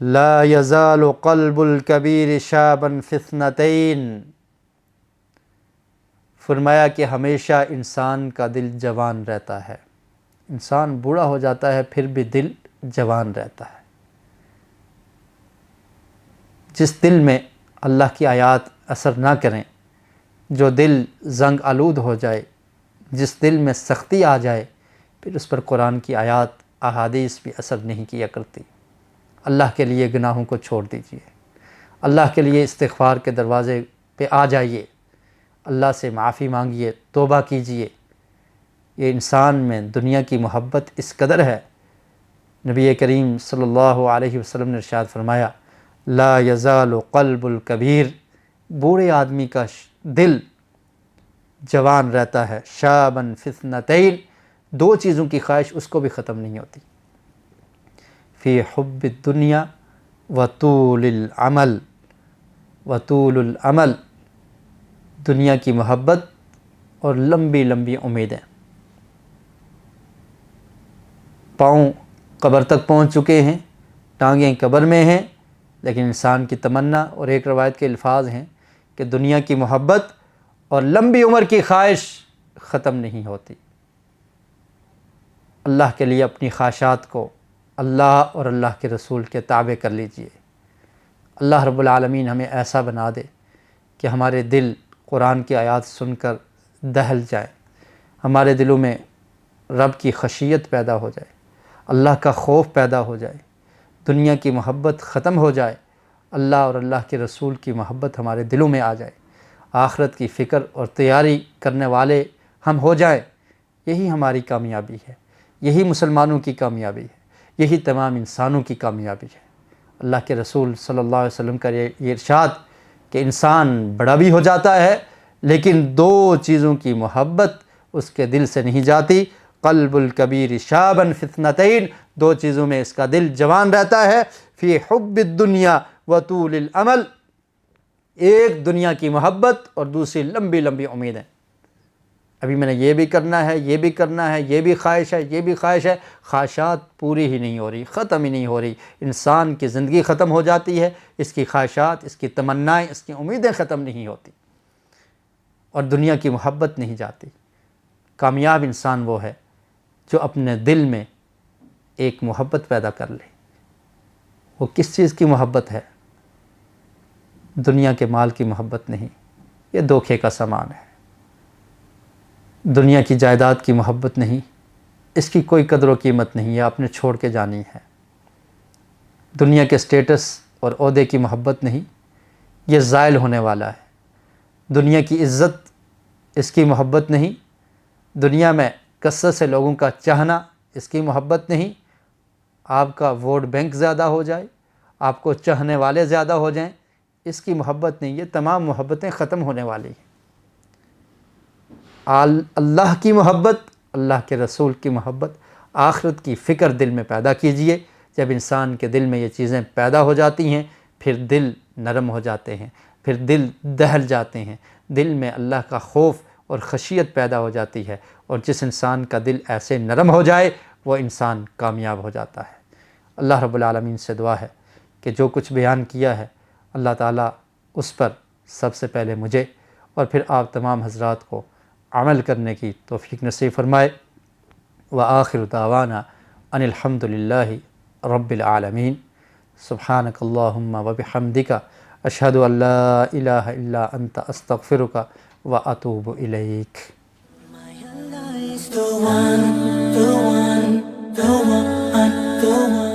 لا یزال قلب الکبیر شابا فی اثنتین، فرمایا کہ ہمیشہ انسان کا دل جوان رہتا ہے، انسان بوڑھا ہو جاتا ہے پھر بھی دل جوان رہتا ہے۔ جس دل میں اللہ کی آیات اثر نہ کریں، جو دل زنگ آلود ہو جائے، جس دل میں سختی آ جائے، پھر اس پر قرآن کی آیات احادیث بھی اثر نہیں کیا کرتی۔ اللہ کے لیے گناہوں کو چھوڑ دیجئے، اللہ کے لیے استغفار کے دروازے پہ آ جائیے، اللہ سے معافی مانگیے، توبہ کیجئے۔ یہ انسان میں دنیا کی محبت اس قدر ہے، نبی کریم صلی اللہ علیہ وسلم نے ارشاد فرمایا لا یزال قلب الکبیر، بوڑھے آدمی کا دل جوان رہتا ہے، شابا فی اثنتین، دو چیزوں کی خواہش اس کو بھی ختم نہیں ہوتی، فی حب الدنیا وطول العمل، وطول العمل، دنیا کی محبت اور لمبی لمبی امیدیں۔ پاؤں قبر تک پہنچ چکے ہیں، ٹانگیں قبر میں ہیں، لیکن انسان کی تمنا، اور ایک روایت کے الفاظ ہیں کہ دنیا کی محبت اور لمبی عمر کی خواہش ختم نہیں ہوتی۔ اللہ کے لیے اپنی خواہشات کو اللہ اور اللہ کے رسول کے تابع کر لیجئے۔ اللہ رب العالمین ہمیں ایسا بنا دے کہ ہمارے دل قرآن کی آیات سن کر دہل جائے، ہمارے دلوں میں رب کی خشیت پیدا ہو جائے، اللہ کا خوف پیدا ہو جائے، دنیا کی محبت ختم ہو جائے، اللہ اور اللہ کے رسول کی محبت ہمارے دلوں میں آ جائے، آخرت کی فکر اور تیاری کرنے والے ہم ہو جائیں۔ یہی ہماری کامیابی ہے، یہی مسلمانوں کی کامیابی ہے، یہی تمام انسانوں کی کامیابی ہے۔ اللہ کے رسول صلی اللہ علیہ وسلم کا یہ ارشاد کہ انسان بڑا بھی ہو جاتا ہے لیکن دو چیزوں کی محبت اس کے دل سے نہیں جاتی، قلب الکبیر شابا فی اثنتین، دو چیزوں میں اس کا دل جوان رہتا ہے، فی حب الدنیا وطول العمل، ایک دنیا کی محبت اور دوسری لمبی لمبی امیدیں۔ ابھی میں نے یہ بھی کرنا ہے، یہ بھی کرنا ہے، یہ بھی خواہش ہے، یہ بھی خواہش ہے، خواہشات پوری ہی نہیں ہو رہی، ختم ہی نہیں ہو رہی۔ انسان کی زندگی ختم ہو جاتی ہے، اس کی خواہشات، اس کی تمنائیں، اس کی امیدیں ختم نہیں ہوتی، اور دنیا کی محبت نہیں جاتی۔ کامیاب انسان وہ ہے جو اپنے دل میں ایک محبت پیدا کر لے۔ وہ کس چیز کی محبت ہے؟ دنیا کے مال کی محبت نہیں، یہ دھوکے کا سامان ہے۔ دنیا کی جائیداد کی محبت نہیں، اس کی کوئی قدر و قیمت نہیں، یہ آپ نے چھوڑ کے جانی ہے۔ دنیا کے سٹیٹس اور عہدے کی محبت نہیں، یہ زائل ہونے والا ہے۔ دنیا کی عزت، اس کی محبت نہیں، دنیا میں کثرت سے لوگوں کا چاہنا، اس کی محبت نہیں، آپ کا ووٹ بینک زیادہ ہو جائے، آپ کو چاہنے والے زیادہ ہو جائیں، اس کی محبت نہیں، یہ تمام محبتیں ختم ہونے والی ہیں۔ اللہ کی محبت، اللہ کے رسول کی محبت، آخرت کی فکر دل میں پیدا کیجئے۔ جب انسان کے دل میں یہ چیزیں پیدا ہو جاتی ہیں پھر دل نرم ہو جاتے ہیں، پھر دل دہل جاتے ہیں، دل میں اللہ کا خوف اور خشیت پیدا ہو جاتی ہے، اور جس انسان کا دل ایسے نرم ہو جائے وہ انسان کامیاب ہو جاتا ہے۔ اللہ رب العالمین سے دعا ہے کہ جو کچھ بیان کیا ہے اللہ تعالیٰ اس پر سب سے پہلے مجھے اور پھر آپ تمام حضرات کو عمل کرنے کی توفیق نصیب فرمائے۔ وآخر دعوانا ان الحمد للہ رب العالمین۔ سبحانک اللہم وبحمدک، اشہد ان لا الہ الا انت، استغفرک واتوب الیک۔ The one, the one, the one, the one.